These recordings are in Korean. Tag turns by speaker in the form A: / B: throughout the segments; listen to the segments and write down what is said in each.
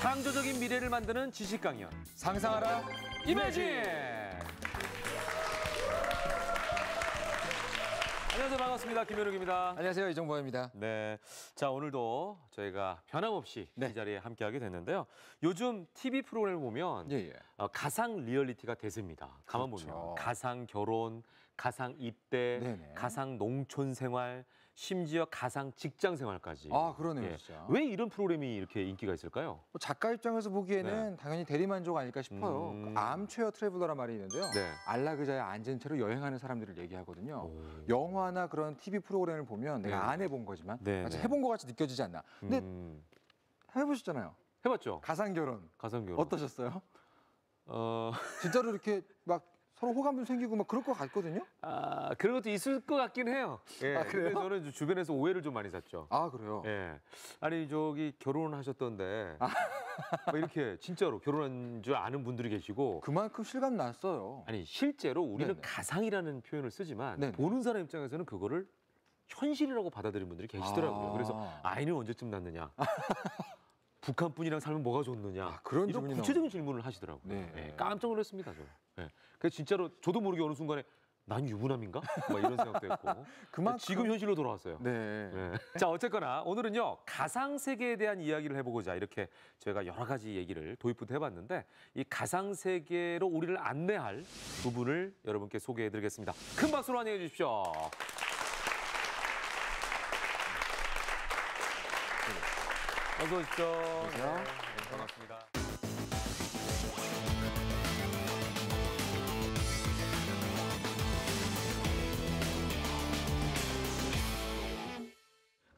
A: 창조적인 미래를 만드는 지식 강연.
B: 상상하라
A: 이매진! 안녕하세요. 반갑습니다. 김현욱입니다.
B: 안녕하세요. 이정범입니다.
A: 네. 자, 오늘도 저희가 변함없이 이 자리에 함께하게 됐는데요. 요즘 TV 프로그램을 보면 가상 리얼리티가 대세입니다. 가만 보면 가상 결혼, 가상 입대, 가상 농촌 생활, 심지어 가상 직장 생활까지.
B: 아, 그러네요, 진짜.
A: 왜 이런 프로그램이 이렇게 인기가 있을까요?
B: 작가 입장에서 보기에는 당연히 대리만족 아닐까 싶어요. 암체어 트래블러란 말이 있는데요. 안락의자에 앉은 채로 여행하는 사람들을 얘기하거든요. 영화나 그런 TV 프로그램을 보면 내가 안 해본 거지만 마치 해본 것 같이 느껴지지 않나. 근데 해보셨잖아요.
A: 해봤죠.
B: 가상 결혼.
A: 가상 결혼.
B: 어떠셨어요? 진짜로 이렇게 막 서로 호감도 생기고 막 그럴 것 같거든요.
A: 아, 그런 것도 있을 것 같긴 해요. 예.
B: 아, 그래요?
A: 근데 저는 주변에서 오해를 좀 많이 샀죠.
B: 아, 그래요?
A: 예. 아니, 저기 결혼하셨던데 뭐 이렇게 진짜로 결혼한 줄 아는 분들이 계시고
B: 그만큼 실감 났어요.
A: 아니, 실제로 우리는 가상이라는 표현을 쓰지만 보는 사람 입장에서는 그거를 현실이라고 받아들이는 분들이 계시더라고요. 그래서 아이는 언제쯤 낳느냐. 북한분이랑 살면 뭐가 좋느냐.
B: 그런
A: 이런 구체적인 질문을 하시더라고요. 예, 깜짝 놀랐습니다, 저. 예. 그래서 진짜로 저도 모르게 어느 순간에 난 유부남인가? 막 이런 생각도 했고. 그만큼... 지금 현실로 돌아왔어요. 예. 자, 어쨌거나 오늘은요, 가상 세계에 대한 이야기를 해보고자 이렇게 저희가 여러 가지 얘기를 도입부터 해봤는데 이 가상 세계로 우리를 안내할 두 분을 여러분께 소개해드리겠습니다. 큰 박수로 환영해 주십시오. 어서 오십시오.
B: 안녕하세요.
A: 네, 반갑습니다.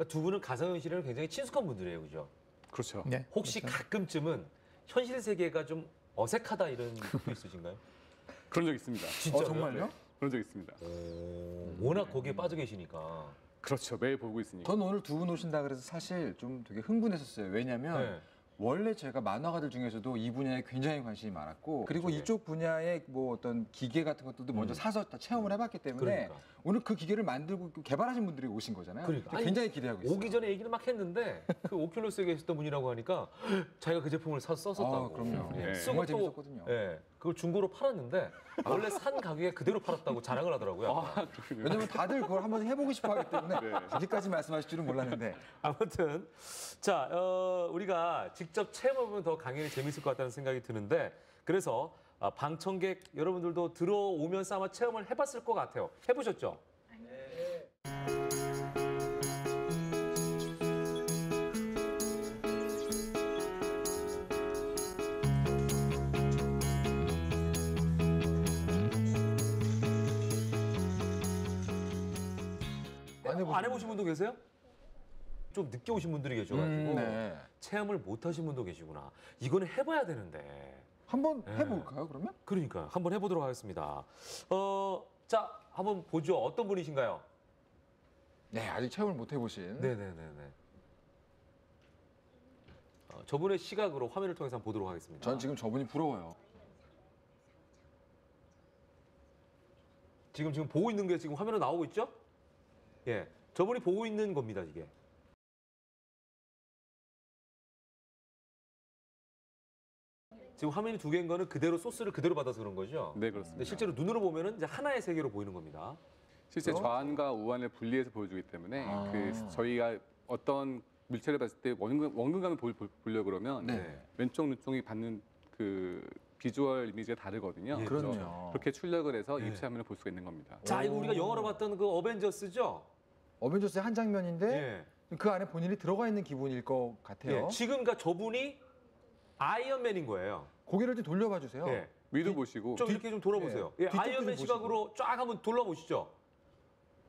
A: 두 분은 가상현실에는 굉장히 친숙한 분들이에요, 그죠?
C: 그렇죠.
B: 네.
A: 혹시 가끔쯤은 현실 세계가 좀 어색하다 이런 느낌 있으신가요?
C: 그런 적 있습니다.
A: 진짜요?
B: 정말요?
C: 네, 그런 적 있습니다.
A: 워낙 거기에 빠져 계시니까.
C: 그렇죠. 매일 보고 있으니까.
B: 전 오늘 두 분 오신다 그래서 사실 좀 되게 흥분했었어요. 왜냐면 원래 제가 만화가들 중에서도 이 분야에 굉장히 관심이 많았고 그리고 이쪽 분야의 뭐 어떤 기계 같은 것들도 먼저 사서 다 체험을 해봤기 때문에 오늘 그 기계를 만들고 개발하신 분들이 오신 거잖아요. 굉장히 기대하고 있어요.
A: 오기 전에 얘기를 막 했는데 그 오큘러스에 계셨던 분이라고 하니까 자기가 그 제품을 썼었다고.
B: 그럼요.
A: 쓰고
B: 정말 재밌었거든요.
A: 그걸 중고로 팔았는데 원래 산 가격에 그대로 팔았다고 자랑을 하더라고요.
B: 왜냐면 다들 그걸 한번 해보고 싶어 하기 때문에 여기까지 말씀하실 줄은 몰랐는데.
A: 아무튼 자, 우리가 직접 체험해보면 더 강연이 재밌을 것 같다는 생각이 드는데 그래서 방청객 여러분들도 들어오면서 아마 체험을 해봤을 것 같아요. 해보셨죠? 네. 안 해보신 분도 계세요? 좀 늦게 오신 분들이 계셔가지고 체험을 못 하신 분도 계시구나. 이거는 해봐야 되는데.
B: 한번 해볼까요, 그러면?
A: 그러니까 한번 해보도록 하겠습니다. 자, 한번 보죠. 어떤 분이신가요?
B: 네, 아직 체험을 못 해보신.
A: 네네네네. 저분의 시각으로 화면을 통해서 한번 보도록 하겠습니다.
B: 전 지금 저분이 부러워요.
A: 지금 보고 있는 게 지금 화면에 나오고 있죠? 예, 저분이 보고 있는 겁니다, 이게. 지금 화면이 두 개인 거는 그대로 소스를 그대로 받아서 그런 거죠?
C: 네, 그렇습니다.
A: 근데 실제로 눈으로 보면은 이제 하나의 세계로 보이는 겁니다.
C: 실제 좌안과 우안을 분리해서 보여주기 때문에 저희가 어떤 물체를 봤을 때 원근감을 보려고 그러면 왼쪽 눈쪽이 받는 그 비주얼 이미지가 다르거든요.
B: 그럼요.
C: 그렇게 출력을 해서 입체 화면을 볼 수가 있는 겁니다.
A: 자, 이거 우리가 영화로 봤던 그 어벤져스죠?
B: 어벤져스의 한 장면인데 그 안에 본인이 들어가 있는 기분일 것 같아요.
A: 지금 저분이 아이언맨인 거예요.
B: 고개를 좀 돌려봐 주세요.
C: 위로 보시고
A: 좀 이렇게 좀 돌아보세요. 아이언맨 시각으로 쫙 한번 돌아보시죠.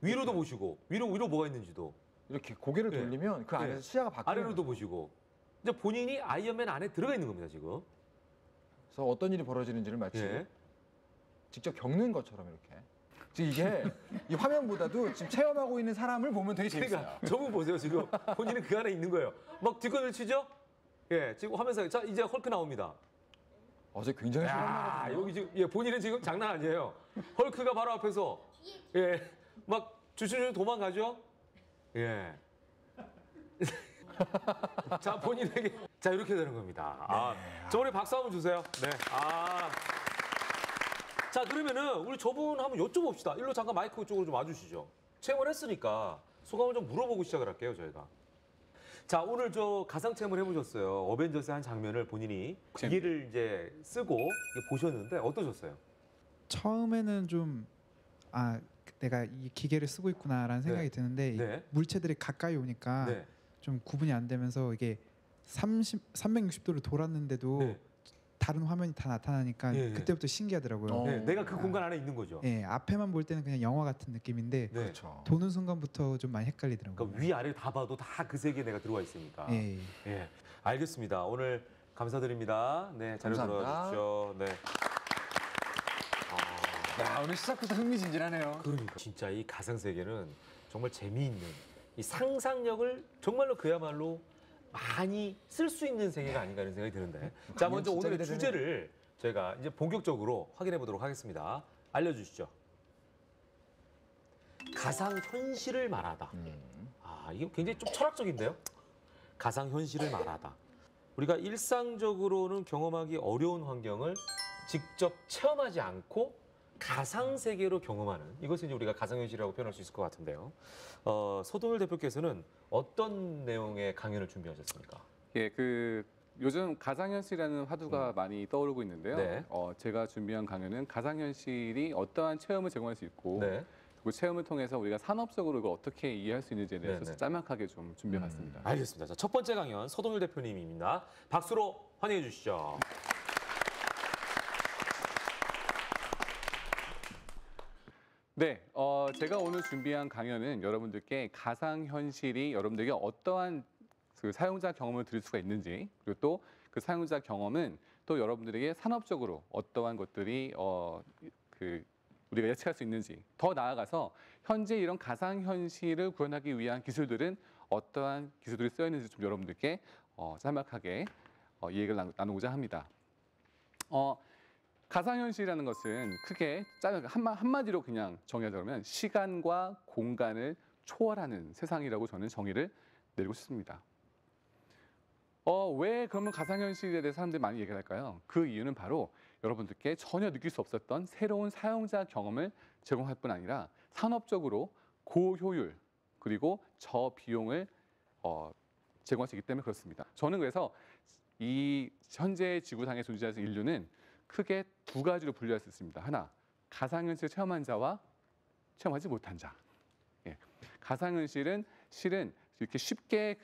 A: 위로도 보시고 위로 뭐가 있는지도.
B: 이렇게 고개를 돌리면 그 안에서 시야가 바뀌어요.
A: 아래로도 보시고. 이제 본인이 아이언맨 안에 들어가 있는 겁니다, 지금.
B: 그래서 어떤 일이 벌어지는지를 마치 직접 겪는 것처럼 이렇게. 지금 이게 이 화면보다도 지금 체험하고 있는 사람을 보면 되게 재밌어요.
A: 그러니까 저분 보세요, 지금. 본인은 그 안에 있는 거예요. 막 뒷걸음을 치죠? 지금 화면상 자, 이제 헐크 나옵니다.
B: 어제 굉장히
A: 실험하거든요. 여기 지금 본인은 지금 장난 아니에요. 헐크가 바로 앞에서 막 주춤주춤 도망가죠. 자, 본인에게 자, 이렇게 되는 겁니다. 저번에 박수 한번 주세요. 네. 자, 그러면은 우리 저분 한번 여쭤봅시다. 일로 잠깐 마이크 쪽으로 좀 와주시죠. 체험을 했으니까 소감을 좀 물어보고 시작을 할게요, 저희가. 자, 오늘 저 가상 체험을 해보셨어요. 어벤져스의 한 장면을 본인이 기계를 이제 쓰고 보셨는데 어떠셨어요?
D: 처음에는 좀 내가 이 기계를 쓰고 있구나라는 생각이 드는데
A: 네.
D: 물체들이 가까이 오니까
A: 네.
D: 좀 구분이 안 되면서 이게 360도를 돌았는데도
A: 네.
D: 다른 화면이 다 나타나니까 그때부터 신기하더라고요.
A: 네, 내가 그 공간 안에 있는 거죠.
D: 네, 앞에만 볼 때는 그냥 영화 같은 느낌인데
A: 네.
B: 그렇죠.
D: 도는 순간부터 좀 많이 헷갈리더라고요.
A: 그러니까 위아래 다 봐도 다 그 세계에 내가 들어와 있으니까.
D: 예.
A: 예, 알겠습니다. 오늘 감사드립니다. 네, 자료
B: 감사합니다.
A: 들어주십시오. 네.
B: 야, 오늘 시작부터 흥미진진하네요.
A: 그러니까 진짜 이 가상 세계는 정말 재미있는 이 상상력을 정말로 그야말로 많이 쓸 수 있는 세계가 아닌가 이런 생각이 드는데. 자, 먼저
B: 진짜
A: 오늘의
B: 기대되네요.
A: 주제를 저희가 이제 본격적으로 확인해 보도록 하겠습니다. 알려주시죠. 가상 현실을 말하다. 이거 굉장히 좀 철학적인데요. 가상 현실을 말하다. 우리가 일상적으로는 경험하기 어려운 환경을 직접 체험하지 않고 가상 세계로 경험하는 이것을 이제 우리가 가상 현실이라고 표현할 수 있을 것 같은데요. 서동열 대표께서는 어떤 내용의 강연을 준비하셨습니까?
C: 예, 요즘 가상현실이라는 화두가 많이 떠오르고 있는데요.
A: 네.
C: 제가 준비한 강연은 가상현실이 어떠한 체험을 제공할 수 있고
A: 네.
C: 그 체험을 통해서 우리가 산업적으로 이걸 어떻게 이해할 수 있는지에 대해서
A: 네, 네.
C: 짤막하게 좀 준비해봤습니다.
A: 알겠습니다. 자, 첫 번째 강연 서동열 대표님입니다. 박수로 환영해 주시죠.
C: 네, 제가 오늘 준비한 강연은 여러분들께 가상현실이 여러분들에게 어떠한 그 사용자 경험을 드릴 수가 있는지, 그리고 또 그 사용자 경험은 또 여러분들에게 산업적으로 어떠한 것들이 우리가 예측할 수 있는지, 더 나아가서 현재 이런 가상현실을 구현하기 위한 기술들은 어떠한 기술들이 쓰여 있는지 좀 여러분들께 짤막하게 이 얘기를 나누고자 합니다. 가상현실이라는 것은 크게 한마디로 그냥 정의하자면 시간과 공간을 초월하는 세상이라고 저는 정의를 내리고 싶습니다. 왜 그러면 가상현실에 대해서 사람들이 많이 얘기를 할까요? 그 이유는 바로 여러분들께 전혀 느낄 수 없었던 새로운 사용자 경험을 제공할 뿐 아니라 산업적으로 고효율 그리고 저비용을 제공할 수 있기 때문에 그렇습니다. 저는 그래서 이 현재 지구상에 존재하는 인류는 크게 두 가지로 분류할 수 있습니다. 하나, 가상현실 체험한 자와 체험하지 못한 자. 예. 가상현실은 실은 이렇게 쉽게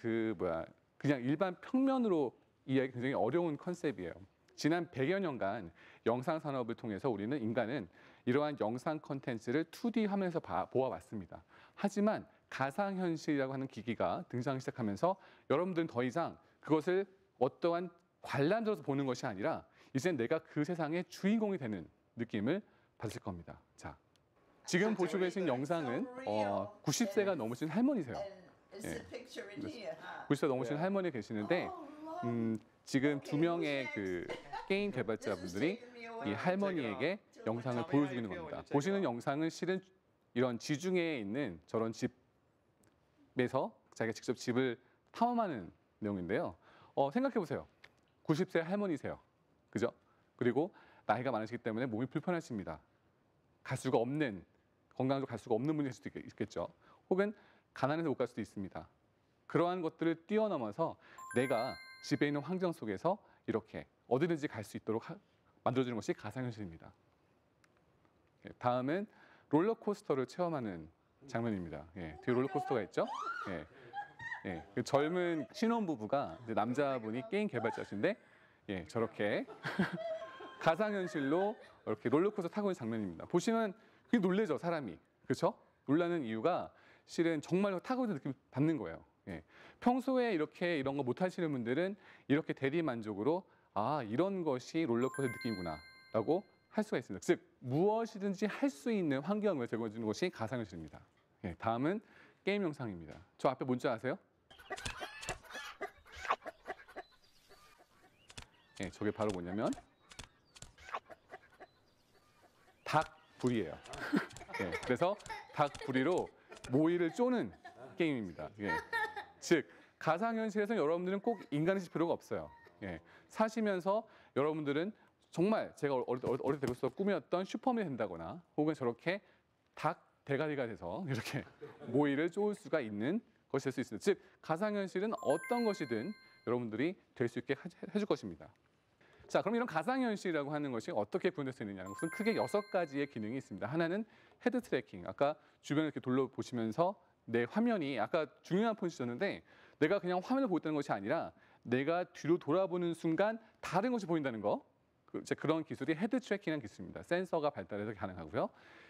C: 그냥 일반 평면으로 이해하기 굉장히 어려운 컨셉이에요. 지난 100여 년간 영상 산업을 통해서 우리는 인간은 이러한 영상 콘텐츠를 2D 화면에서 보아왔습니다. 하지만 가상현실이라고 하는 기기가 등장하기 시작하면서 여러분들은 더 이상 그것을 어떠한 관람자로서 보는 것이 아니라 이제는 내가 그 세상의 주인공이 되는 느낌을 받으실 겁니다. 자, 지금 보시고 계신 영상은 90세가 넘으신 할머니세요. 예. 90세 넘으신 할머니 계시는데 지금 2명의 그 게임 개발자분들이 이 할머니에게 영상을 보여주고 있는 겁니다. 보시는 영상은 실은 이런 지중해에 있는 저런 집에서 자기가 직접 집을 탐험하는 내용인데요. 생각해 보세요. 90세 할머니세요. 그죠? 그리고 나이가 많으시기 때문에 몸이 불편하십니다. 갈 수가 없는, 건강적으로 갈 수가 없는 분일 수도 있겠죠. 혹은 가난해서 못 갈 수도 있습니다. 그러한 것들을 뛰어넘어서 내가 집에 있는 환경 속에서 이렇게 어디든지 갈 수 있도록 만들어주는 것이 가상현실입니다. 다음은 롤러코스터를 체험하는 장면입니다. 예, 뒤에 롤러코스터가 있죠? 그 젊은 신혼부부가 남자분이 게임 개발자신데 저렇게 가상현실로 이렇게 롤러코스터 타고 있는 장면입니다. 보시면 그게 놀래죠, 사람이. 그렇죠? 놀라는 이유가 실은 정말로 타고 있는 느낌을 받는 거예요. 평소에 이런 거 못 하시는 분들은 이렇게 대리만족으로 이런 것이 롤러코스터 느낌이구나 라고 할 수가 있습니다. 즉 무엇이든지 할 수 있는 환경을 제공해 주는 것이 가상현실입니다. 다음은 게임 영상입니다. 저 앞에 뭔지 아세요? 저게 바로 뭐냐면 닭부리예요. 그래서 닭부리로 모이를 쪼는 게임입니다. 즉 가상현실에서 여러분들은 꼭 인간이 실 필요가 없어요. 예. 사시면서 여러분들은 정말 제가 어릴 때부터 꿈이었던 슈퍼맨이 된다거나 혹은 저렇게 닭 대가리가 돼서 이렇게 모이를 쪼을 수가 있는 것이 될 수 있습니다. 즉 가상현실은 어떤 것이든 여러분들이 될 수 있게 해줄 것입니다. 자, 그럼 이런 가상현실이라고 하는 것이 어떻게 구현될 수 있느냐는 것은 크게 6가지의 기능이 있습니다. 하나는 헤드 트래킹. 아까 주변을 이렇게 둘러보시면서 내 화면이 아까 중요한 포인트였는데 내가 그냥 화면을 보고 있다는 것이 아니라 내가 뒤로 돌아보는 순간 다른 것이 보인다는 거. 그런 기술이 헤드 트래킹이라는 기술입니다. 센서가 발달해서 가능하고요.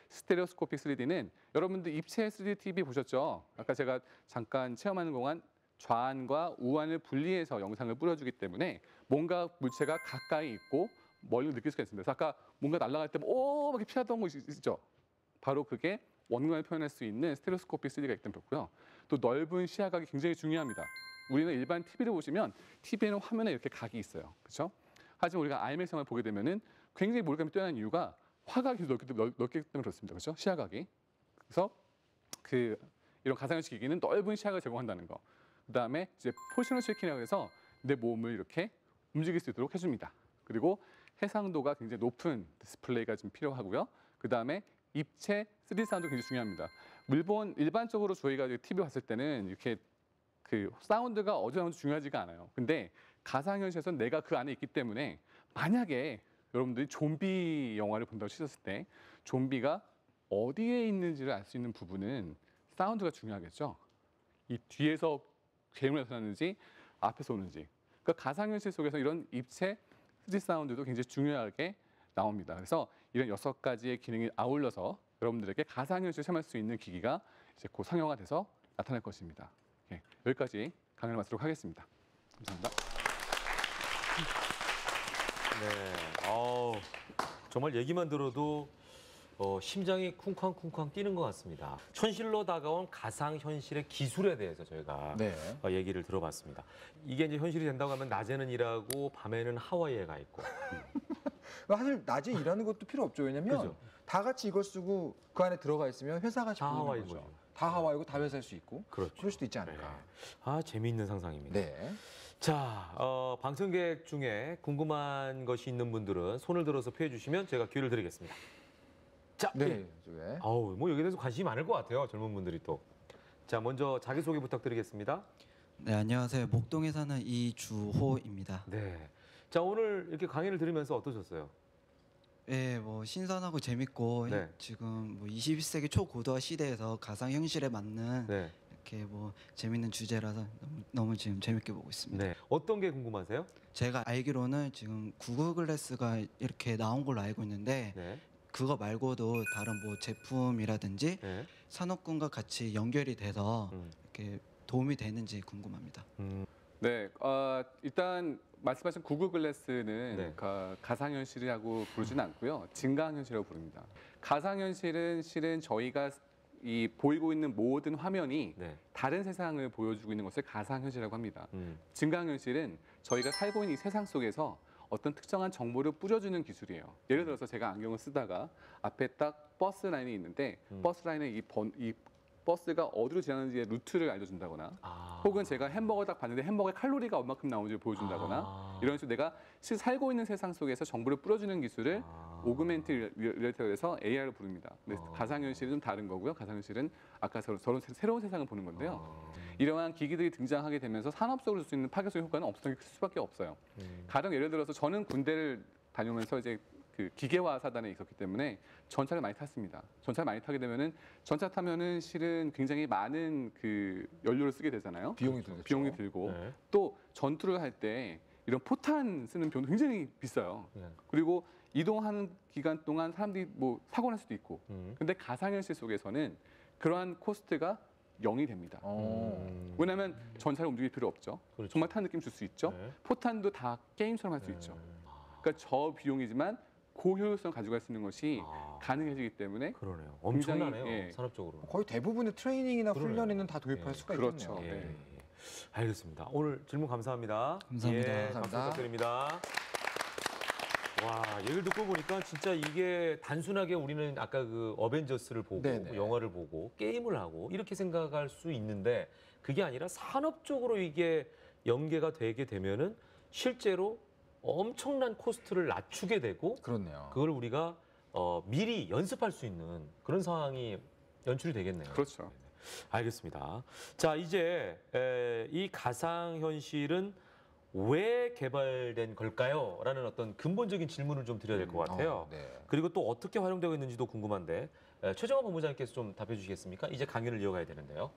C: 스테레오스코픽 3D는 여러분들 입체 3D TV 보셨죠? 아까 제가 잠깐 체험하는 동안 좌안과 우안을 분리해서 영상을 뿌려주기 때문에 뭔가 물체가 가까이 있고 멀리 느낄 수가 있습니다. 그래서 아까 뭔가 날아갈 때 오! 막 이렇게 피하던 거 있죠? 바로 그게 원근을 표현할 수 있는 스테레오스코픽 3D가 있기 때문에 그렇고요. 또 넓은 시야각이 굉장히 중요합니다. 우리는 일반 TV를 보시면 TV에는 화면에 이렇게 각이 있어요. 그렇죠? 하지만 우리가 IMAX 영화를 보게 되면은 굉장히 몰입감이 뛰어난 이유가 화각이 넓기 때문에 그렇습니다. 그렇죠? 시야각이. 그래서 이런 가상현실 기기는 넓은 시야각을 제공한다는 거. 그다음에 이제 포지셔널 트래킹이라고 해서 내 몸을 이렇게 움직일 수 있도록 해줍니다. 그리고 해상도가 굉장히 높은 디스플레이가 좀 필요하고요. 그다음에 입체 3D 사운드 굉장히 중요합니다. 일반적으로 저희가 TV 봤을 때는 이렇게 사운드가 어디서 나오는지 중요하지가 않아요. 근데 가상현실에서는 내가 그 안에 있기 때문에 만약에 여러분들이 좀비 영화를 본다고 치셨을 때 좀비가 어디에 있는지를 알 수 있는 부분은 사운드가 중요하겠죠. 이 뒤에서 괴물이 나타나는지 앞에서 오는지. 그러니까 가상현실 속에서 이런 입체 3D 사운드도 굉장히 중요하게 나옵니다. 그래서 이런 6가지의 기능이 아울러서 여러분들에게 가상현실을 체험할 수 있는 기기가 이제 곧 상용화돼서 나타날 것입니다. 예, 여기까지 강연을 마치도록 하겠습니다. 감사합니다.
A: 네, 정말 얘기만 들어도 심장이 쿵쾅쿵쾅 뛰는 것 같습니다. 현실로 다가온 가상현실의 기술에 대해서 저희가 얘기를 들어봤습니다. 이게 이제 현실이 된다고 하면 낮에는 일하고 밤에는 하와이에 가 있고.
B: 사실 낮에 일하는 것도 필요 없죠. 왜냐면
A: 그죠?
B: 다 같이 이걸 쓰고 그 안에 들어가 있으면 회사가
A: 다 하와이인 거죠.
B: 다 하와이고 다 회사일 수 있고.
A: 그렇죠.
B: 그럴 수도 있지 않을까.
A: 네. 재미있는 상상입니다.
B: 네.
A: 자, 방청객 중에 궁금한 것이 있는 분들은 손을 들어서 피해 주시면 제가 기회를 드리겠습니다. 자,
B: 네.
A: 뭐 여기에 대해서 관심이 많을 것 같아요. 젊은 분들이 또. 자, 먼저 자기소개 부탁드리겠습니다.
E: 네, 안녕하세요. 목동에 사는 이주호입니다.
A: 네. 자, 오늘 이렇게 강의를 들으면서 어떠셨어요?
E: 네, 뭐 신선하고 재밌고
A: 네.
E: 지금 뭐 21세기 초고도화 시대에서 가상 현실에 맞는
A: 네.
E: 이렇게 뭐 재밌는 주제라서 너무 지금 재밌게 보고 있습니다.
A: 네. 어떤 게 궁금하세요?
E: 제가 알기로는 지금 구글 글래스가 이렇게 나온 걸로 알고 있는데
A: 네.
E: 그거 말고도 다른 뭐 제품이라든지
A: 네.
E: 산업군과 같이 연결이 돼서 이렇게 도움이 되는지 궁금합니다.
C: 네, 일단 말씀하신 구글 글래스는
A: 네.
C: 가상현실이라고 부르지는 않고요. 증강현실이라고 부릅니다. 가상현실은 실은 저희가 이 보이고 있는 모든 화면이
A: 네.
C: 다른 세상을 보여주고 있는 것을 가상현실이라고 합니다. 증강현실은 저희가 살고 있는 이 세상 속에서 어떤 특정한 정보를 뿌려주는 기술이에요. 예를 들어서 제가 안경을 쓰다가 앞에 딱 버스 라인이 있는데 버스 라인에 이 버스가 어디로 지나는지의 루트를 알려준다거나 혹은 제가 햄버거를 딱 봤는데 햄버거의 칼로리가 얼마큼 나오는지를 보여준다거나 이런 식으로 내가 실제 살고 있는 세상 속에서 정보를 뿌려주는 기술을 오그멘트 리얼리티라고 해서 AR을 부릅니다. 근데 가상현실은 좀 다른 거고요. 가상현실은 아까 저런 새로운 세상을 보는 건데요. 이러한 기기들이 등장하게 되면서 산업적으로 줄 수 있는 파괴적인 효과는 엄청나게 클 수밖에 없어요. 가령 예를 들어서 저는 군대를 다니면서 이제 그 기계화 사단에 있었기 때문에 전차를 많이 탔습니다. 전차를 많이 타게 되면은 전차 타면은 실은 굉장히 많은 그 연료를 쓰게 되잖아요. 비용이 들고
A: 네.
C: 또 전투를 할 때 이런 포탄 쓰는 비용도 굉장히 비싸요.
A: 네.
C: 그리고 이동하는 기간 동안 사람들이 뭐 사고 날 수도 있고. 근데 가상현실 속에서는 그러한 코스트가 0이 됩니다. 왜냐하면 전차를 움직일 필요 없죠.
A: 그렇죠.
C: 정말 타는 느낌 줄 수 있죠.
A: 네.
C: 포탄도 다 게임처럼 할 수 있죠. 그러니까 저 비용이지만 고효율성 가져갈 수 있는 것이 가능해지기 때문에
A: 그러네요. 엄청나네요.
C: 굉장히,
A: 산업적으로.
B: 거의 대부분의 트레이닝이나
A: 그러네요.
B: 훈련에는 다 도입할 수가
C: 그렇죠.
B: 있겠네요.
A: 예, 예. 알겠습니다. 오늘 질문 감사합니다.
E: 감사합니다.
A: 예, 박수
B: 감사합니다.
A: 부탁드립니다. 와, 얘기를 듣고 보니까 진짜 이게 단순하게 우리는 아까 그 어벤져스를 보고
B: 네네.
A: 영화를 보고 게임을 하고 이렇게 생각할 수 있는데 그게 아니라 산업적으로 이게 연계가 되게 되면은 실제로 엄청난 코스트를 낮추게 되고
B: 그렇네요.
A: 그걸 우리가 미리 연습할 수 있는 그런 상황이 연출이 되겠네요.
C: 그렇죠.
A: 알겠습니다. 자, 이제 이 가상현실은 왜 개발된 걸까요? 라는 어떤 근본적인 질문을 좀 드려야 될 것 같아요.
B: 네.
A: 그리고 또 어떻게 활용되고 있는지도 궁금한데 최정화 본부장님께서 좀 답해 주시겠습니까? 이제 강연을 이어가야 되는데요.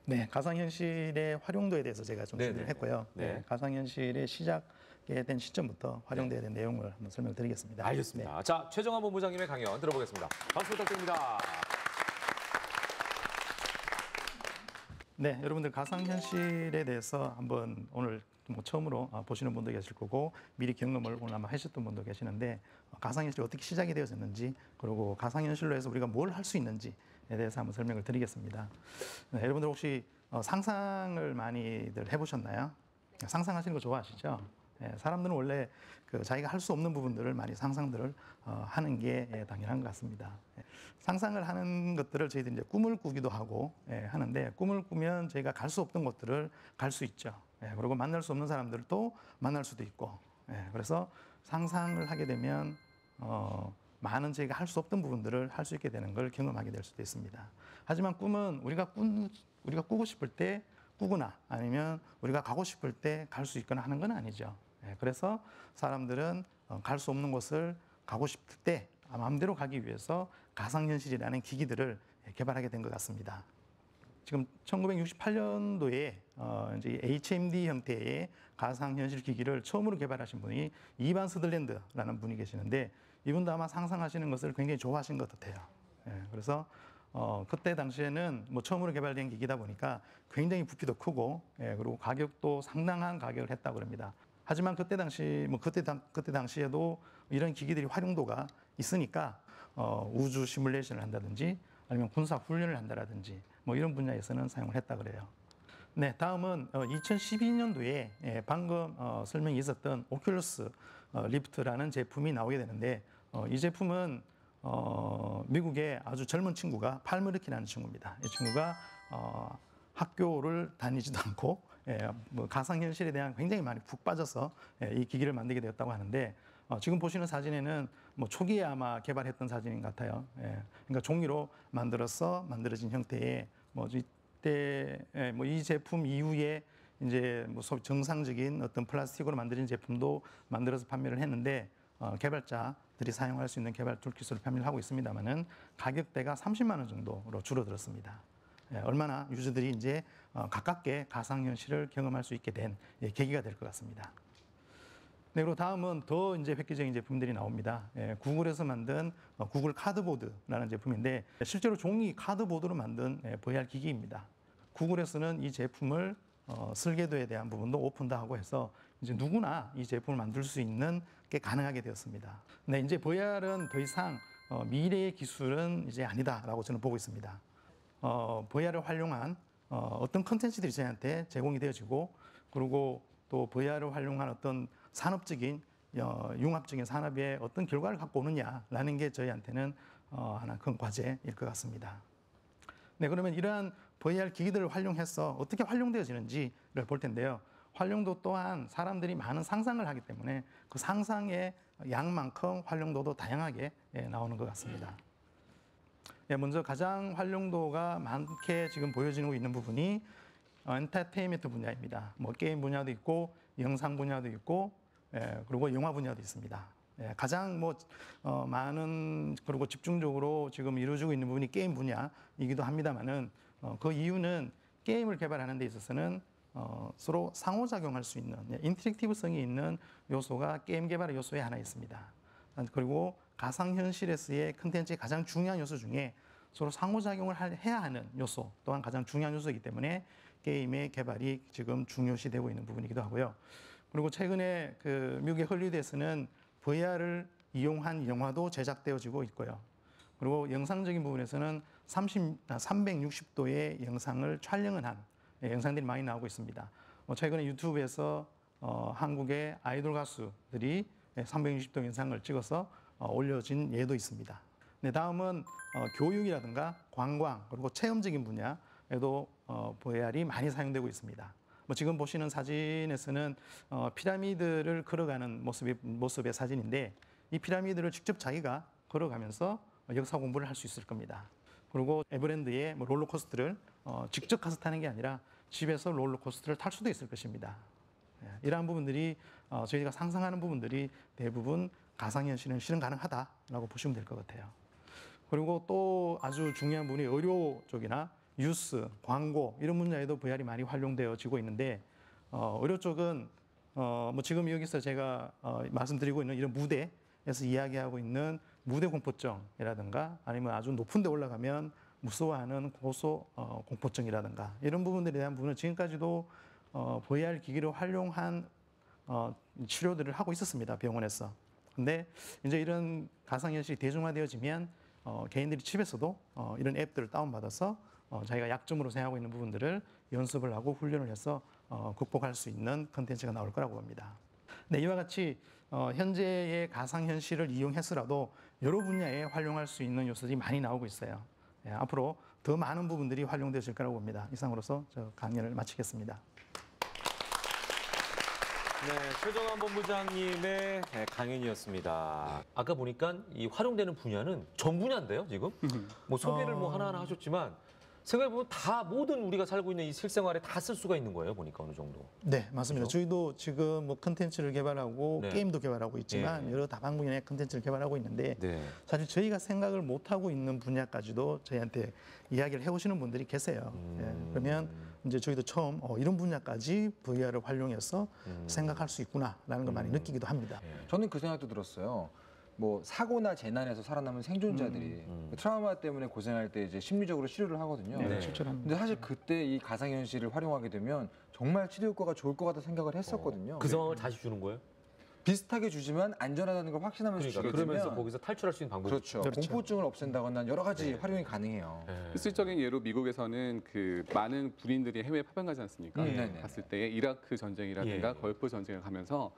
F: 네, 가상현실의 활용도에 대해서 제가 좀
A: 네네.
F: 준비를 했고요.
A: 네.
F: 네, 가상현실의 시작에 된 시점부터 활용돼야 될 내용을 한번 설명드리겠습니다.
A: 알겠습니다. 자, 최정화 본부장님의 강연 들어보겠습니다. 박수 부탁드립니다.
F: 네, 여러분들 가상현실에 대해서 한번 오늘 뭐 처음으로 보시는 분도 계실 거고 미리 경험을 오늘 아마 하셨던 분도 계시는데 가상현실이 어떻게 시작이 되었는지 그리고 가상현실로 해서 우리가 뭘 할 수 있는지에 대해서 한번 설명을 드리겠습니다. 네, 여러분들 혹시 상상을 많이들 해보셨나요? 상상하시는 거 좋아하시죠? 네, 사람들은 원래 그 자기가 할 수 없는 부분들을 많이 상상들을 하는 게 당연한 것 같습니다. 상상을 하는 것들을 저희들이 이제 꿈을 꾸기도 하고 하는데 꿈을 꾸면 저희가 갈 수 없던 곳들을 갈 수 있죠. 그리고 만날 수 없는 사람들도 만날 수도 있고 그래서 상상을 하게 되면 많은 저희가 할 수 없던 부분들을 할 수 있게 되는 걸 경험하게 될 수도 있습니다. 하지만 꿈은 우리가 꾸고 싶을 때 꾸거나 아니면 우리가 가고 싶을 때 갈 수 있거나 하는 건 아니죠. 그래서 사람들은 갈 수 없는 곳을 가고 싶을 때 마음대로 가기 위해서 가상현실이라는 기기들을 개발하게 된 것 같습니다. 지금 1968년도에 이제 HMD 형태의 가상현실 기기를 처음으로 개발하신 분이 이반 서들랜드라는 분이 계시는데 이분도 아마 상상하시는 것을 굉장히 좋아하신 것 같아요. 그래서 그때 당시에는 뭐 처음으로 개발된 기기다 보니까 굉장히 부피도 크고 그리고 가격도 상당한 가격을 했다고 합니다. 하지만 그때 당시에도 이런 기기들이 활용도가 있으니까 우주 시뮬레이션을 한다든지 아니면 군사 훈련을 한다든지 뭐 이런 분야에서는 사용을 했다 그래요. 네, 다음은 2012년도에 방금 설명이 있었던 오큘러스 리프트라는 제품이 나오게 되는데 이 제품은 미국의 아주 젊은 친구가 팔머르키라는 친구입니다. 이 친구가 학교를 다니지도 않고 뭐 가상현실에 대한 굉장히 많이 푹 빠져서 이 기기를 만들게 되었다고 하는데 지금 보시는 사진에는 뭐 초기에 아마 개발했던 사진인 것 같아요. 그러니까 종이로 만들어진 형태의 뭐 이때 뭐 이 제품 이후에 이제 뭐 정상적인 어떤 플라스틱으로 만들어진 제품도 만들어서 판매를 했는데 개발자들이 사용할 수 있는 개발 툴킷으로 판매를 하고 있습니다만은 가격대가 30만 원 정도로 줄어들었습니다. 얼마나 유저들이 이제 가깝게 가상현실을 경험할 수 있게 된 계기가 될 것 같습니다. 네, 그리고 다음은 더 이제 획기적인 제품들이 나옵니다. 구글에서 만든 구글 카드보드라는 제품인데 실제로 종이 카드보드로 만든 VR 기기입니다. 구글에서는 이 제품을 설계도에 대한 부분도 오픈도 하고 해서 이제 누구나 이 제품을 만들 수 있는 게 가능하게 되었습니다. 네, 이제 VR은 더 이상 미래의 기술은 이제 아니다라고 저는 보고 있습니다. VR을 활용한 어떤 컨텐츠들이 저희한테 제공이 되어지고 그리고 또 VR을 활용한 어떤 산업적인 융합적인 산업의 어떤 결과를 갖고 오느냐라는 게 저희한테는 하나 큰 과제일 것 같습니다. 네, 그러면 이러한 VR 기기들을 활용해서 어떻게 활용되어지는지를 볼 텐데요. 활용도 또한 사람들이 많은 상상을 하기 때문에 그 상상의 양만큼 활용도도 다양하게 나오는 것 같습니다. 먼저 가장 활용도가 많게 지금 보여지고 있는 부분이 엔터테인먼트 분야입니다. 뭐 게임 분야도 있고 영상 분야도 있고 그리고 영화 분야도 있습니다. 가장 많은 그리고 집중적으로 지금 이루어지고 있는 부분이 게임 분야이기도 합니다만은 그 이유는 게임을 개발하는 데 있어서는 서로 상호작용할 수 있는 인터랙티브성이 있는 요소가 게임 개발의 요소에 하나 있습니다. 그리고 가상현실에서의 컨텐츠의 가장 중요한 요소 중에 서로 상호작용을 해야 하는 요소 또한 가장 중요한 요소이기 때문에 게임의 개발이 지금 중요시되고 있는 부분이기도 하고요. 그리고 최근에 그 미국의 헐리우드에서는 VR을 이용한 영화도 제작되어지고 있고요. 그리고 영상적인 부분에서는 360도의 영상을 촬영을 한 영상들이 많이 나오고 있습니다. 최근에 유튜브에서 한국의 아이돌 가수들이 360도 영상을 찍어서 올려진 예도 있습니다. 네, 다음은 교육이라든가 관광 그리고 체험적인 분야에도 VR이 많이 사용되고 있습니다. 뭐 지금 보시는 사진에서는 피라미드를 걸어가는 모습의 사진인데 이 피라미드를 직접 자기가 걸어가면서 역사 공부를 할 수 있을 겁니다. 그리고 에버랜드의 뭐 롤러코스터를 직접 가서 타는 게 아니라 집에서 롤러코스터를 탈 수도 있을 것입니다. 이러한 부분들이 저희가 상상하는 부분들이 대부분 가상현실은 실현 가능하다라고 보시면 될 것 같아요. 그리고 또 아주 중요한 부분이 의료 쪽이나 뉴스, 광고 이런 분야에도 VR이 많이 활용되어지고 있는데 의료 쪽은 뭐 지금 여기서 제가 말씀드리고 있는 이런 무대에서 이야기하고 있는 무대 공포증이라든가 아니면 아주 높은 데 올라가면 무서워하는 고소 공포증이라든가 이런 부분들에 대한 부분은 지금까지도 VR 기기를 활용한 치료들을 하고 있었습니다, 병원에서. 근데 이제 이런 가상현실이 대중화되어지면 개인들이 집에서도 이런 앱들을 다운받아서 자기가 약점으로 생각하고 있는 부분들을 연습을 하고 훈련을 해서 극복할 수 있는 컨텐츠가 나올 거라고 봅니다. 네, 이와 같이 현재의 가상현실을 이용해서라도 여러 분야에 활용할 수 있는 요소들이 많이 나오고 있어요. 예, 앞으로 더 많은 부분들이 활용되어질 거라고 봅니다. 이상으로서 저 강연을 마치겠습니다.
A: 네, 최정환 본부장님의 강연이었습니다. 아까 보니까 이 활용되는 분야는 전 분야인데요, 지금? 뭐 소개를 뭐 하나하나 하셨지만 생각해보면 다 모든 우리가 살고 있는 이 실생활에 다 쓸 수가 있는 거예요, 보니까 어느 정도.
F: 네, 맞습니다.
A: 그렇죠?
F: 저희도 지금 뭐 컨텐츠를 개발하고
A: 네.
F: 게임도 개발하고 있지만
A: 예.
F: 여러 다방 분야의 컨텐츠를 개발하고 있는데
A: 네.
F: 사실 저희가 생각을 못하고 있는 분야까지도 저희한테 이야기를 해오시는 분들이 계세요. 예, 그러면 이제 저희도 처음 이런 분야까지 VR을 활용해서 생각할 수 있구나라는 걸 많이 느끼기도 합니다.
B: 저는 그 생각도 들었어요. 뭐 사고나 재난에서 살아남은 생존자들이 그 트라우마 때문에 고생할 때 이제 심리적으로 치료를 하거든요.
A: 네.
F: 추천합니다.
B: 근데 사실 그때 이 가상현실을 활용하게 되면 정말 치료 효과가 좋을 것 같다 생각을 했었거든요.
A: 그 상황을 다시 주는 거예요?
B: 비슷하게 주지만 안전하다는 걸 확신하면서
A: 그러니까
B: 주게
A: 그러면서
B: 되면
A: 거기서 탈출할 수 있는 방법이
B: 그렇죠.
F: 그렇죠.
B: 공포증을 없앤다거나 여러 가지 활용이 가능해요.
A: 네.
C: 실질적인 예로 미국에서는 그 많은 군인들이 해외에 파병 가지 않습니까?
B: 네네.
C: 갔을 때 이라크 전쟁이라든가
A: 예.
C: 걸프 전쟁을 가면서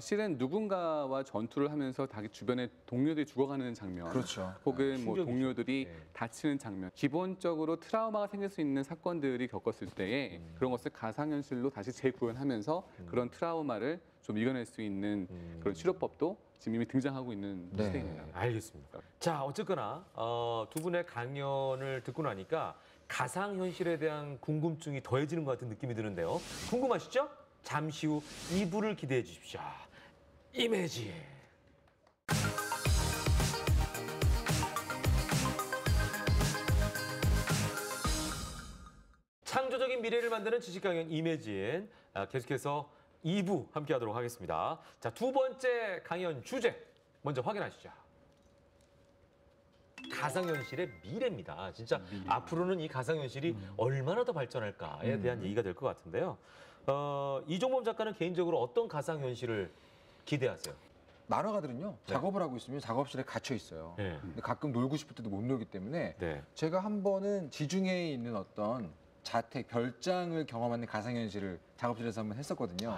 C: 실은 누군가와 전투를 하면서 자기 주변에 동료들이 죽어가는 장면,
B: 그렇죠.
C: 혹은 뭐
A: 충격이죠.
C: 동료들이
A: 예.
C: 다치는 장면, 기본적으로 트라우마가 생길 수 있는 사건들이 겪었을 때에 그런 것을 가상현실로 다시 재구현하면서 그런 트라우마를 좀 이겨낼 수 있는 그런 치료법도 지금 이미 등장하고 있는
B: 네.
C: 시대입니다.
A: 알겠습니다. 자, 어쨌거나 두 분의 강연을 듣고 나니까 가상현실에 대한 궁금증이 더해지는 것 같은 느낌이 드는데요. 궁금하시죠? 잠시 후 2부를 기대해 주십시오. 이미지. 창조적인 미래를 만드는 지식강연 이매진. 계속해서 2부 함께하도록 하겠습니다. 자, 두 번째 강연 주제 먼저 확인하시죠. 가상현실의 미래입니다. 진짜 앞으로는 이 가상현실이 얼마나 더 발전할까에 대한 얘기가 될 것 같은데요. 이종범 작가는 개인적으로 어떤 가상현실을 기대하세요?
B: 만화가들은요
A: 네.
B: 작업을 하고 있으면 작업실에 갇혀 있어요.
A: 네.
B: 근데 가끔 놀고 싶을 때도 못 놀기 때문에
A: 네.
B: 제가 한 번은 지중해에 있는 어떤 자택 별장을 경험하는 가상현실을 작업실에서 한번 했었거든요.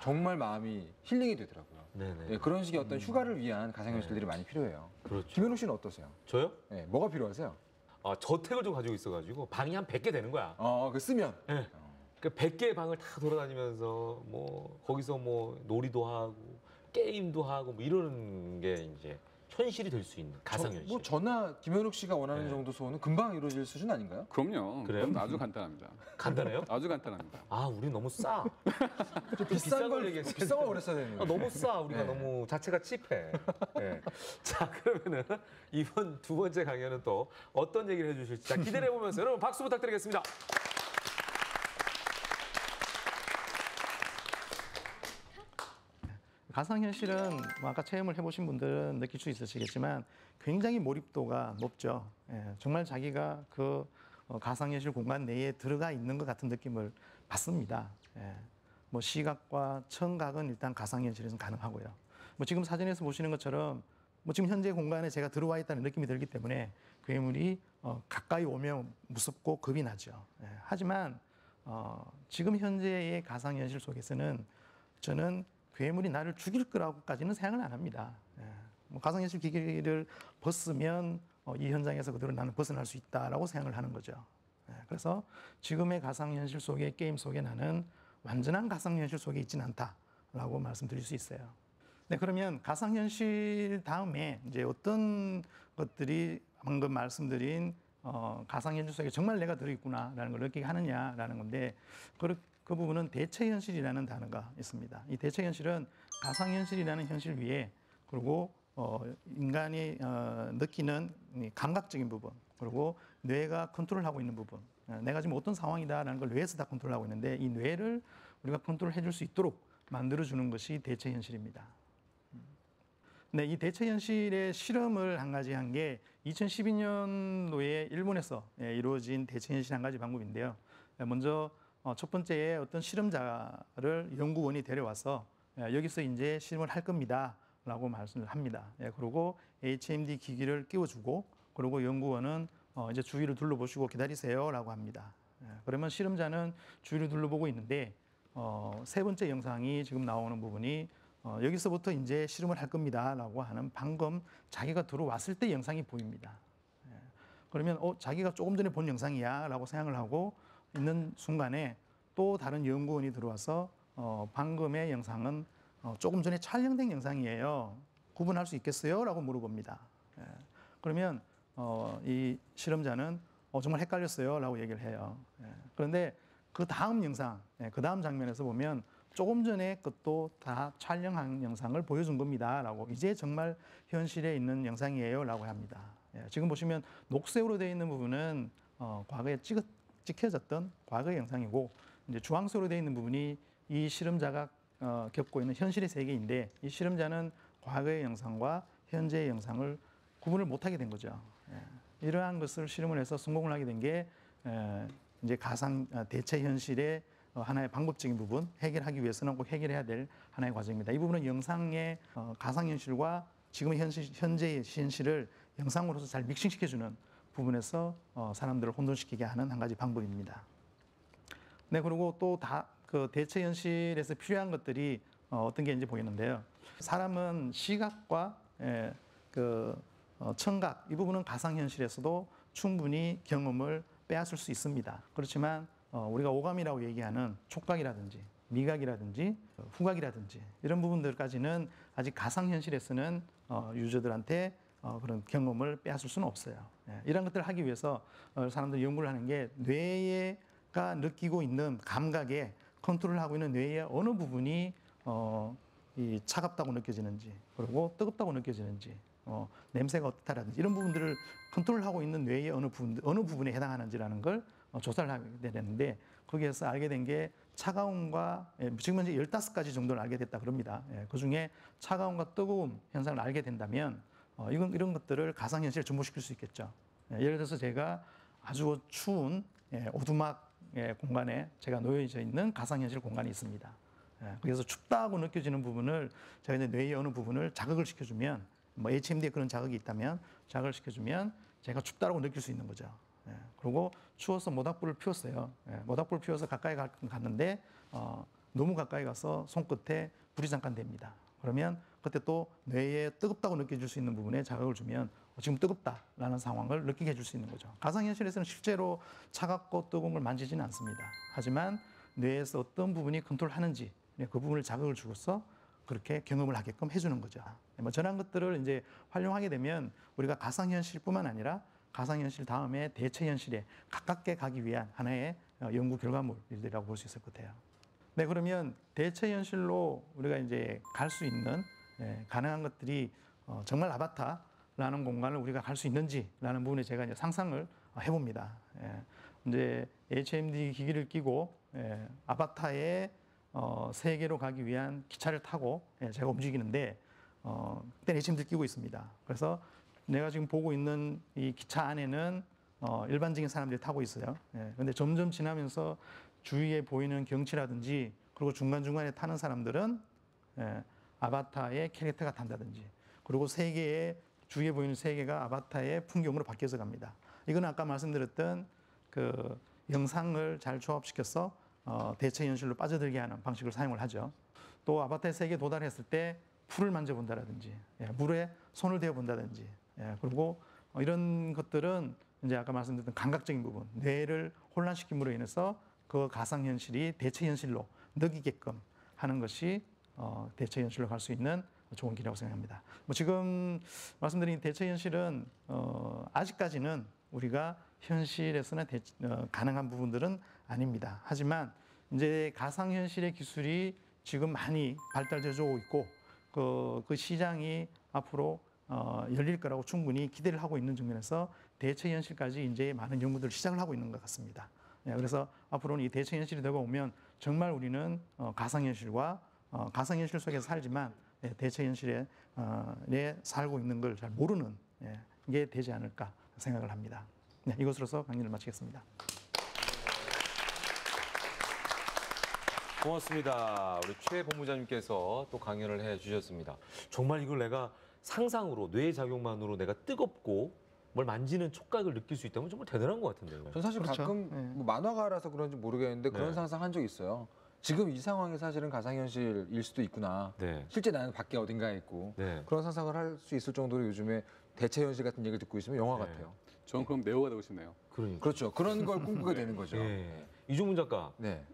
B: 정말 마음이 힐링이 되더라고요.
A: 네네.
B: 네, 그런 식의 어떤 휴가를 위한 가상현실들이 많이 필요해요.
A: 그렇죠.
B: 김현우 씨는 어떠세요?
A: 저요?
B: 네, 뭐가 필요하세요?
A: 저택을 좀 가지고 있어가지고 방이 한 100개 되는 거야.
B: 그 쓰면
A: 네. 그 100개의 방을 다 돌아다니면서 뭐 거기서 뭐 놀이도 하고 게임도 하고 뭐 이러는 게 이제 현실이 될 수 있는 가상현실.
B: 뭐 저나 김현욱 씨가 원하는
A: 네.
B: 정도 소원은 금방 이루어질 수준 아닌가요?
C: 그럼요.
A: 그래요?
C: 그건 아주 간단합니다.
A: 간단해요?
C: 아주 간단합니다.
A: 아, 우리 너무 싸.
B: 비싼 걸
A: 얘기했어요.
B: 비싼 걸 그랬어야 되는데.
A: 너무 싸. 우리가
B: 네.
A: 너무 자체가 찝해. 네. 자, 그러면은 이번 두 번째 강연은 또 어떤 얘기를 해주실지 자, 기대해 보면서 여러분 박수 부탁드리겠습니다.
F: 가상현실은 뭐 아까 체험을 해보신 분들은 느낄 수 있으시겠지만 굉장히 몰입도가 높죠. 예, 정말 자기가 그 가상현실 공간 내에 들어가 있는 것 같은 느낌을 받습니다. 예, 뭐 시각과 청각은 일단 가상현실에서는 가능하고요. 뭐 지금 사진에서 보시는 것처럼 뭐 지금 현재 공간에 제가 들어와 있다는 느낌이 들기 때문에 괴물이 가까이 오면 무섭고 겁이 나죠. 예, 하지만 지금 현재의 가상현실 속에서는 저는 괴물이 나를 죽일 거라고까지는 생각을 안 합니다. 예. 뭐 가상현실 기기를 벗으면 이 현장에서 그대로 나는 벗어날 수 있다라고 생각을 하는 거죠. 예. 그래서 지금의 가상현실 속의 게임 속에 나는 완전한 가상현실 속에 있지는 않다라고 말씀드릴 수 있어요. 네, 그러면 가상현실 다음에 이제 어떤 것들이 방금 말씀드린 가상현실 속에 정말 내가 들어있구나라는 걸 느끼게 하느냐라는 건데 그 부분은 대체현실이라는 단어가 있습니다. 이 대체현실은 가상현실이라는 현실 위에 그리고 인간이 느끼는 감각적인 부분 그리고 뇌가 컨트롤하고 있는 부분 내가 지금 어떤 상황이다라는 걸 뇌에서 다 컨트롤하고 있는데 이 뇌를 우리가 컨트롤해 줄 수 있도록 만들어주는 것이 대체현실입니다. 네, 이 대체현실의 실험을 한 가지 한 게 2012년도에 일본에서 이루어진 대체현실 한 가지 방법인데요. 먼저 첫 번째에 어떤 실험자를 연구원이 데려와서 여기서 이제 실험을 할 겁니다라고 말씀을 합니다. 그리고 HMD 기기를 끼워주고 그리고 연구원은 이제 주위를 둘러보시고 기다리세요라고 합니다. 그러면 실험자는 주위를 둘러보고 있는데 세 번째 영상이 지금 나오는 부분이 여기서부터 이제 실험을 할 겁니다라고 하는 방금 자기가 들어왔을 때 영상이 보입니다. 그러면 자기가 조금 전에 본 영상이야라고 생각을 하고 있는 순간에 또 다른 연구원이 들어와서 방금의 영상은 조금 전에 촬영된 영상이에요. 구분할 수 있겠어요?라고 물어봅니다. 그러면 이 실험자는 정말 헷갈렸어요라고 얘기를 해요. 그런데 그 다음 영상, 그 다음 장면에서 보면 조금 전에 그것도 다 촬영한 영상을 보여준 겁니다라고 이제 정말 현실에 있는 영상이에요라고 합니다. 지금 보시면 녹색으로 되어 있는 부분은 과거에 찍혀졌던 과거의 영상이고 이제 주황색으로 되어 있는 부분이 이 실험자가 겪고 있는 현실의 세계인데 이 실험자는 과거의 영상과 현재의 영상을 구분을 못하게 된 거죠. 이러한 것을 실험을 해서 성공을 하게 된 게 이제 가상 대체 현실의 하나의 방법적인 부분 해결하기 위해서는 꼭 해결해야 될 하나의 과정입니다. 이 부분은 영상의 가상현실과 지금의 현재의 현실을 영상으로서 잘 믹싱시켜주는 부분에서 사람들을 혼돈시키게 하는 한 가지 방법입니다. 네, 그리고 또 그 대체 현실에서 필요한 것들이 어떤 게 있는지 보이는데요. 사람은 시각과 청각 이 부분은 가상현실에서도 충분히 경험을 빼앗을 수 있습니다. 그렇지만 우리가 오감이라고 얘기하는 촉각이라든지 미각이라든지 후각이라든지 이런 부분들까지는 아직 가상현실에서는 유저들한테 그런 경험을 빼앗을 수는 없어요. 이런 것들을 하기 위해서 사람들이 연구를 하는 게 뇌가 느끼고 있는 감각에 컨트롤하고 있는 뇌의 어느 부분이 이 차갑다고 느껴지는지 그리고 뜨겁다고 느껴지는지 냄새가 어떻다라든지 이런 부분들을 컨트롤하고 있는 뇌의 어느 부분에 해당하는지라는 걸 조사를 하게 되는데 거기에서 알게 된 게 차가움과 지금 현재 15가지 정도를 알게 됐다 그럽니다. 그중에 차가움과 뜨거움 현상을 알게 된다면 이런 것들을 가상현실에 접목시킬 수 있겠죠. 예를 들어서 제가 아주 추운 오두막 공간에 제가 놓여져 있는 가상현실 공간이 있습니다. 그래서 춥다고 느껴지는 부분을 제가 이제 뇌의 어느 부분을 자극을 시켜주면 뭐 HMD에 그런 자극이 있다면 자극을 시켜주면 제가 춥다고 느낄 수 있는 거죠. 그리고 추워서 모닥불을 피웠어요. 모닥불을 피워서 가까이 갔는데 너무 가까이 가서 손끝에 불이 잠깐 됩니다. 그러면 그때 또 뇌에 뜨겁다고 느껴질 수 있는 부분에 자극을 주면 지금 뜨겁다라는 상황을 느끼게 해줄 수 있는 거죠. 가상현실에서는 실제로 차갑고 뜨거운 걸 만지지는 않습니다. 하지만 뇌에서 어떤 부분이 컨트롤하는지 그 부분을 자극을 주고서 그렇게 경험을 하게끔 해주는 거죠. 뭐 저런 것들을 이제 활용하게 되면 우리가 가상현실뿐만 아니라 가상현실 다음에 대체현실에 가깝게 가기 위한 하나의 연구 결과물이라고 볼 수 있을 것 같아요. 네, 그러면 대체현실로 우리가 이제 갈 수 있는 가능한 것들이 정말 아바타라는 공간을 우리가 갈 수 있는지라는 부분에 제가 이제 상상을 해봅니다. 이제 HMD 기기를 끼고 아바타의 세계로 가기 위한 기차를 타고 제가 움직이는데 그때 HMD를 끼고 있습니다. 그래서 내가 지금 보고 있는 이 기차 안에는 일반적인 사람들이 타고 있어요. 그런데 점점 지나면서 주위에 보이는 경치라든지 그리고 중간중간에 타는 사람들은 아바타의 캐릭터가 탄다든지 그리고 세계의 주위에 보이는 세계가 아바타의 풍경으로 바뀌어서 갑니다. 이건 아까 말씀드렸던 그 영상을 잘 조합시켜서 대체 현실로 빠져들게 하는 방식을 사용을 하죠. 또 아바타의 세계에 도달했을 때 풀을 만져본다라든지 물에 손을 대어본다든지 그리고 이런 것들은 이제 아까 말씀드렸던 감각적인 부분, 뇌를 혼란시킴으로 인해서 그 가상현실이 대체현실로 느끼게끔 하는 것이 대체현실로 갈 수 있는 좋은 길이라고 생각합니다. 뭐 지금 말씀드린 대체현실은 아직까지는 우리가 현실에서는 가능한 부분들은 아닙니다. 하지만 이제 가상현실의 기술이 지금 많이 발달되어 오고 있고 그 시장이 앞으로 열릴 거라고 충분히 기대를 하고 있는 측면에서 대체현실까지 이제 많은 연구들을 시작을 하고 있는 것 같습니다. 그래서 앞으로는 이 대체현실이 되고 오면 정말 우리는 가상현실과 가상현실 속에서 살지만 대체현실에 살고 있는 걸 잘 모르는 게 되지 않을까 생각을 합니다. 이것으로서 강의를 마치겠습니다.
A: 고맙습니다. 우리 최 본부장님께서 또 강연을 해주셨습니다. 정말 이걸 내가 상상으로 뇌 작용만으로 내가 뜨겁고 뭘 만지는 촉각을 느낄 수 있다면 정말 대단한 것 같은데요.
B: 전 사실
F: 그렇죠.
B: 가끔 뭐 만화가라서 그런지 모르겠는데 그런
A: 네.
B: 상상 한 적 있어요. 지금 이 상황이 사실은 가상현실일 수도 있구나.
A: 네.
B: 실제 나는 밖에 어딘가에 있고
A: 네.
B: 그런 상상을 할 수 있을 정도로 요즘에 대체현실 같은 얘기를 듣고 있으면 영화
A: 네.
B: 같아요.
C: 저는 그럼 네오가 되고 싶네요.
A: 그러니까.
B: 그렇죠. 그런 걸 꿈꾸게 되는 거죠.
A: 네. 이종문 작가,
B: 네.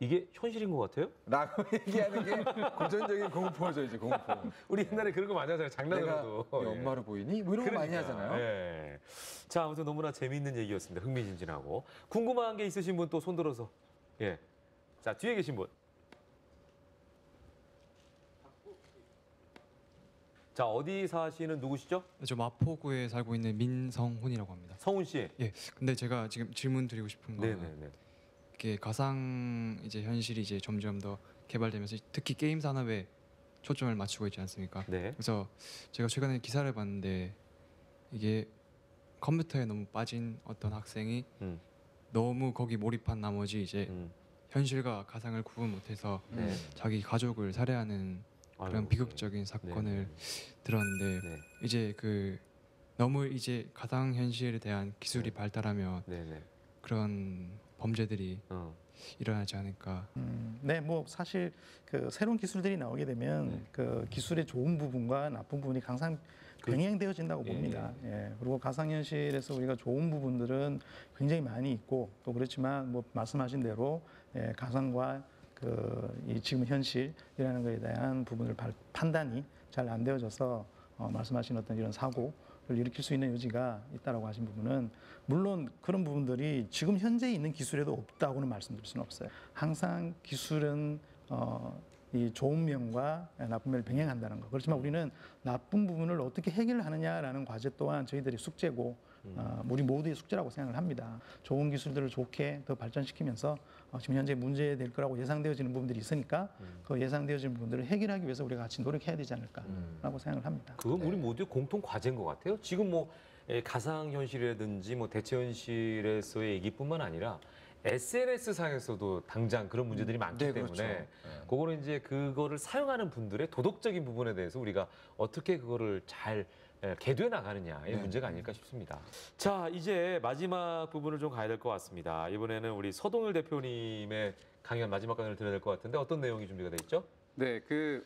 A: 이게 현실인 것 같아요?
B: 라고 얘기하는 게 고전적인 공포죠, 이제 공포.
A: 우리 옛날에 그런 거 많이 하잖아요. 장난으로도.
B: 내가 네 엄마로 보이니? 뭐 이런 거 많이 하잖아요.
A: 예. 자, 아무튼 너무나 재미있는 얘기였습니다. 흥미진진하고. 궁금한 게 있으신 분 또 손들어서. 예. 자, 뒤에 계신 분. 자, 어디 사시는 누구시죠?
G: 저 마포구에 살고 있는 민성훈이라고 합니다.
A: 성훈 씨.
G: 예. 근데 제가 지금 질문 드리고 싶은 거는
A: 네네네.
G: 이게 가상 이제 현실이 이제 점점 더 개발되면서 특히 게임 산업에 초점을 맞추고 있지 않습니까?
A: 네.
G: 그래서 제가 최근에 기사를 봤는데 이게 컴퓨터에 너무 빠진 어떤 학생이 너무 거기 몰입한 나머지 이제 현실과 가상을 구분 못해서
A: 네.
G: 자기 가족을 살해하는 그런
A: 아이고,
G: 비극적인 사건을 들었는데
A: 네.
G: 이제 그 너무 이제 가상 현실에 대한 기술이 발달하면
A: 네네.
G: 그런 범죄들이 일어나지 않을까.
F: 네, 뭐 사실 그 새로운 기술들이 나오게 되면 그 기술의 좋은 부분과 나쁜 부분이 항상 병행되어진다고 봅니다. 예. 그리고 가상현실에서 우리가 좋은 부분들은 굉장히 많이 있고 또 그렇지만 뭐 말씀하신 대로 가상과 이 지금 현실이라는 것에 대한 부분을 판단이 잘 안 되어져서 말씀하신 어떤 이런 사고를 일으킬 수 있는 여지가 있다라고 하신 부분은 물론 그런 부분들이 지금 현재 있는 기술에도 없다고는 말씀드릴 수는 없어요. 항상 기술은 이 좋은 면과 나쁜 면을 병행한다는 거. 그렇지만 우리는 나쁜 부분을 어떻게 해결하느냐라는 과제 또한 저희들이 숙제고 우리 모두의 숙제라고 생각을 합니다. 좋은 기술들을 좋게 더 발전시키면서 지금 현재 문제될 거라고 예상되어지는 부분들이 있으니까 그 예상되어지는 부분들을 해결하기 위해서 우리가 같이 노력해야 되지 않을까라고 생각을 합니다.
A: 그건 우리 모두의 공통 과제인 것 같아요. 지금 뭐 가상현실이라든지 뭐 대체현실에서의 얘기뿐만 아니라 SNS 상에서도 당장 그런 문제들이 많기 때문에
B: 그렇죠.
A: 그거는 이제 그거를 사용하는 분들의 도덕적인 부분에 대해서 우리가 어떻게 그거를 잘 개도해 나가느냐의 문제가 아닐까 싶습니다. 자, 이제 마지막 부분을 좀 가야 될 것 같습니다. 이번에는 우리 서동일 대표님의 강연 마지막 강연을 들어야 될 것 같은데 어떤 내용이 준비가 돼 있죠?
C: 네, 그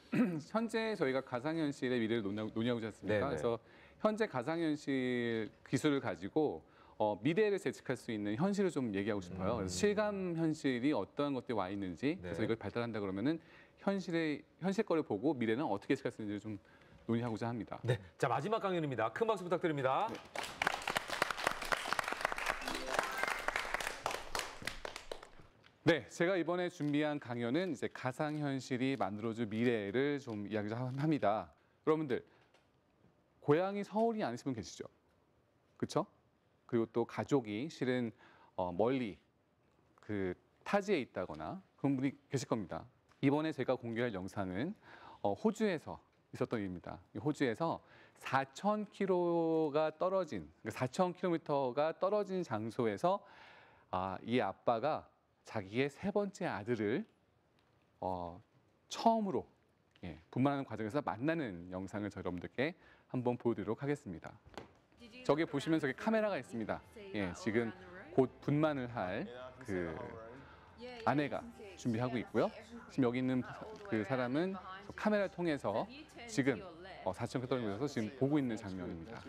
C: 현재 저희가 가상현실의 미래를 논의하고 있지 않습니까?
A: 네네.
C: 그래서 현재 가상현실 기술을 가지고 미래를 예측할 수 있는 현실을 좀 얘기하고 싶어요. 그래서 실감 현실이 어떠한 것들이 와 있는지, 그래서 이걸 발달한다 그러면은 현실 거를 보고 미래는 어떻게 예측할 수 있는지를 좀 논의하고자 합니다.
A: 네, 자 마지막 강연입니다. 큰 박수 부탁드립니다.
C: 네, 제가 이번에 준비한 강연은 이제 가상현실이 만들어줄 미래를 좀 이야기합니다. 여러분들, 고향이 서울이 아니신 분 계시죠? 그렇죠? 그리고 또 가족이 실은 멀리 그 타지에 있다거나 그런 분이 계실 겁니다. 이번에 제가 공개할 영상은 호주에서 있었던 일입니다. 호주에서 4,000km가 떨어진, 그러니까 4,000km가 떨어진 장소에서 이 아빠가 자기의 세 번째 아들을 처음으로 분만하는 과정에서 만나는 영상을 여러분들께 한번 보여드리도록 하겠습니다. 저기 보시면 저기 카메라가 있습니다. 지금 곧 분만을 할 그 아내가 준비하고 있고요. 지금 여기 있는 그 사람은 카메라를 통해서 지금 4,000km 떨어지면서 지금 보고 있는 장면입니다.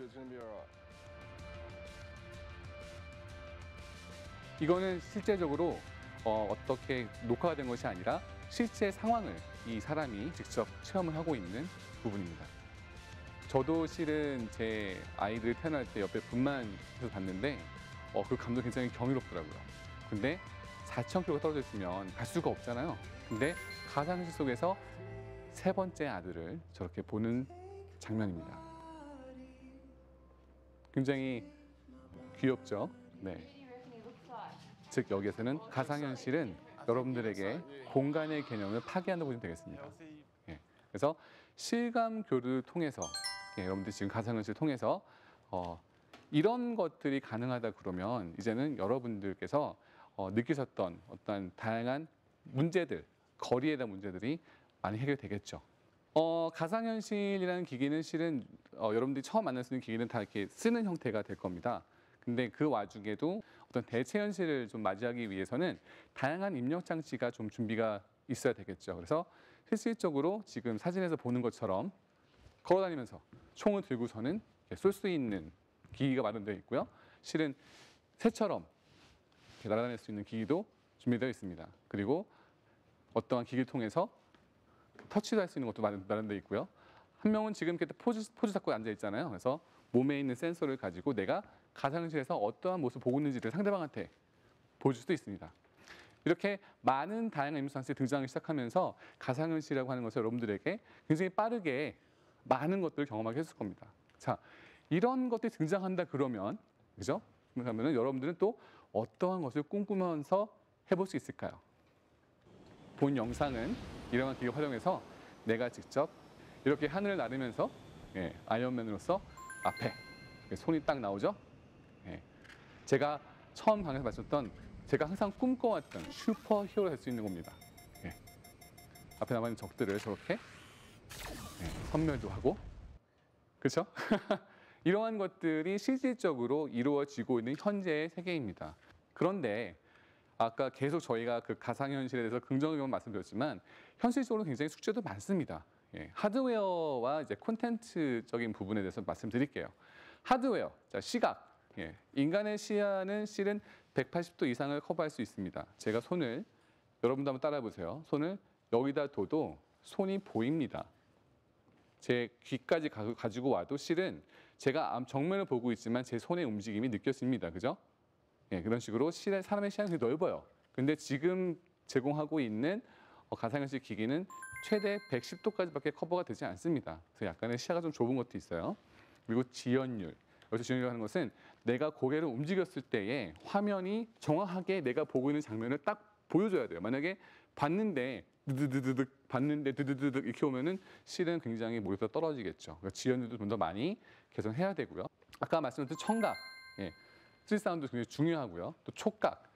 C: 이거는 실제적으로 어떻게 녹화가 된 것이 아니라 실제 상황을 이 사람이 직접 체험을 하고 있는 부분입니다. 저도 실은 제 아이들 태어날 때 옆에 분만해서 봤는데 그 감독이 굉장히 경이롭더라고요. 근데 4,000km가 떨어져 있으면 갈 수가 없잖아요. 근데 가상현실 속에서 세 번째 아들을 저렇게 보는 장면입니다. 굉장히 귀엽죠? 네. 즉 여기에서는 가상현실은 여러분들에게 공간의 개념을 파괴한다고 보시면 되겠습니다. 예. 그래서 실감 교류를 통해서 여러분들이 지금 가상현실을 통해서 이런 것들이 가능하다 그러면 이제는 여러분들께서 느끼셨던 어떤 다양한 문제들, 거리에 대한 문제들이 많이 해결되겠죠. 가상현실이라는 기기는 실은 여러분들이 처음 만날 수 있는 기기는 다 이렇게 쓰는 형태가 될 겁니다. 근데 그 와중에도 어떤 대체 현실을 좀 맞이하기 위해서는 다양한 입력 장치가 좀 준비가 있어야 되겠죠. 그래서 실질적으로 지금 사진에서 보는 것처럼 걸어다니면서 총을 들고서는 쏠 수 있는 기기가 마련되어 있고요. 실은 새처럼 이렇게 날아다닐 수 있는 기기도 준비되어 있습니다. 그리고 어떠한 기기를 통해서 터치도 할 수 있는 것도 마련되어 있고요. 한 명은 지금 이렇게 포즈 잡고 앉아 있잖아요. 그래서 몸에 있는 센서를 가지고 내가 가상현실에서 어떠한 모습을 보고 있는지를 상대방한테 보여줄 수도 있습니다. 이렇게 많은 다양한 임무 장치가 등장하기 시작하면서 가상현실이라고 하는 것을 여러분들에게 굉장히 빠르게 많은 것들을 경험하게 했을 겁니다. 자, 이런 것들이 등장한다 그러면, 그죠? 그러면 여러분들은 또 어떠한 것을 꿈꾸면서 해볼 수 있을까요? 본 영상은 이러한 기기를 활용해서 내가 직접 이렇게 하늘을 나르면서 아이언맨으로서 앞에 손이 딱 나오죠? 제가 처음 강의에서 말씀드렸던 제가 항상 꿈꿔왔던 슈퍼히어로가 될 수 있는 겁니다. 앞에 남아있는 적들을 저렇게 섬멸도 하고, 그렇죠? 이러한 것들이 실질적으로 이루어지고 있는 현재의 세계입니다. 그런데 아까 계속 저희가 그 가상현실에 대해서 긍정적으로 말씀드렸지만 현실적으로 굉장히 숙제도 많습니다. 하드웨어와 이제 콘텐츠적인 부분에 대해서 말씀드릴게요. 하드웨어, 자, 시각. 인간의 시야는 실은 180도 이상을 커버할 수 있습니다. 제가 손을, 여러분도 한번 따라해 보세요. 손을 여기다 둬도 손이 보입니다. 제 귀까지 가지고 와도 실은 제가 정면을 보고 있지만 제 손의 움직임이 느껴집니다. 그죠? 그런 식으로 사람의 시야는 되게 넓어요. 근데 지금 제공하고 있는 가상현실 기기는 최대 110도까지밖에 커버가 되지 않습니다. 그래서 약간의 시야가 좀 좁은 것도 있어요. 그리고 지연율. 여기서 지연율이라고 하는 것은 내가 고개를 움직였을 때에 화면이 정확하게 내가 보고 있는 장면을 딱 보여줘야 돼요. 만약에 봤는데 드드드득 봤는데 드드드득 이렇게 오면은 실은 굉장히 몰입도가 떨어지겠죠. 그러니까 지연율도 좀 더 많이 개선해야 되고요. 아까 말씀드린 청각, 스트릿 사운드 굉장히 중요하고요. 또 촉각,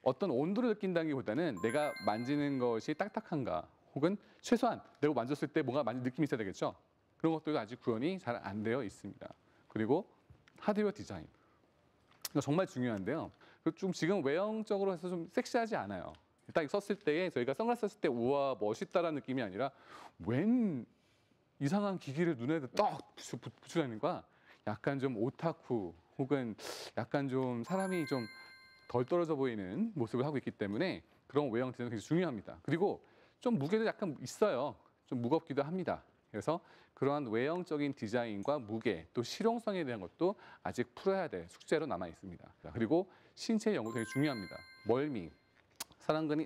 C: 어떤 온도를 느낀다기보다는 내가 만지는 것이 딱딱한가, 혹은 최소한 내가 만졌을 때 뭔가 만진 느낌이 있어야 되겠죠. 그런 것들도 아직 구현이 잘 안 되어 있습니다. 그리고 하드웨어 디자인, 이거 정말 중요한데요. 좀 지금 외형적으로 해서 좀 섹시하지 않아요. 딱 썼을 때에 저희가 선글라스 썼을 때 우와 멋있다라는 느낌이 아니라 웬 이상한 기기를 눈에 떡 붙여다니는 거야. 약간 좀 오타쿠 혹은 약간 좀 사람이 좀 덜 떨어져 보이는 모습을 하고 있기 때문에 그런 외형 디자인이 굉장히 중요합니다. 그리고 좀 무게도 약간 있어요. 좀 무겁기도 합니다. 그래서 그러한 외형적인 디자인과 무게 또 실용성에 대한 것도 아직 풀어야 될 숙제로 남아 있습니다. 그리고 신체 연구 되게 중요합니다. 멀미.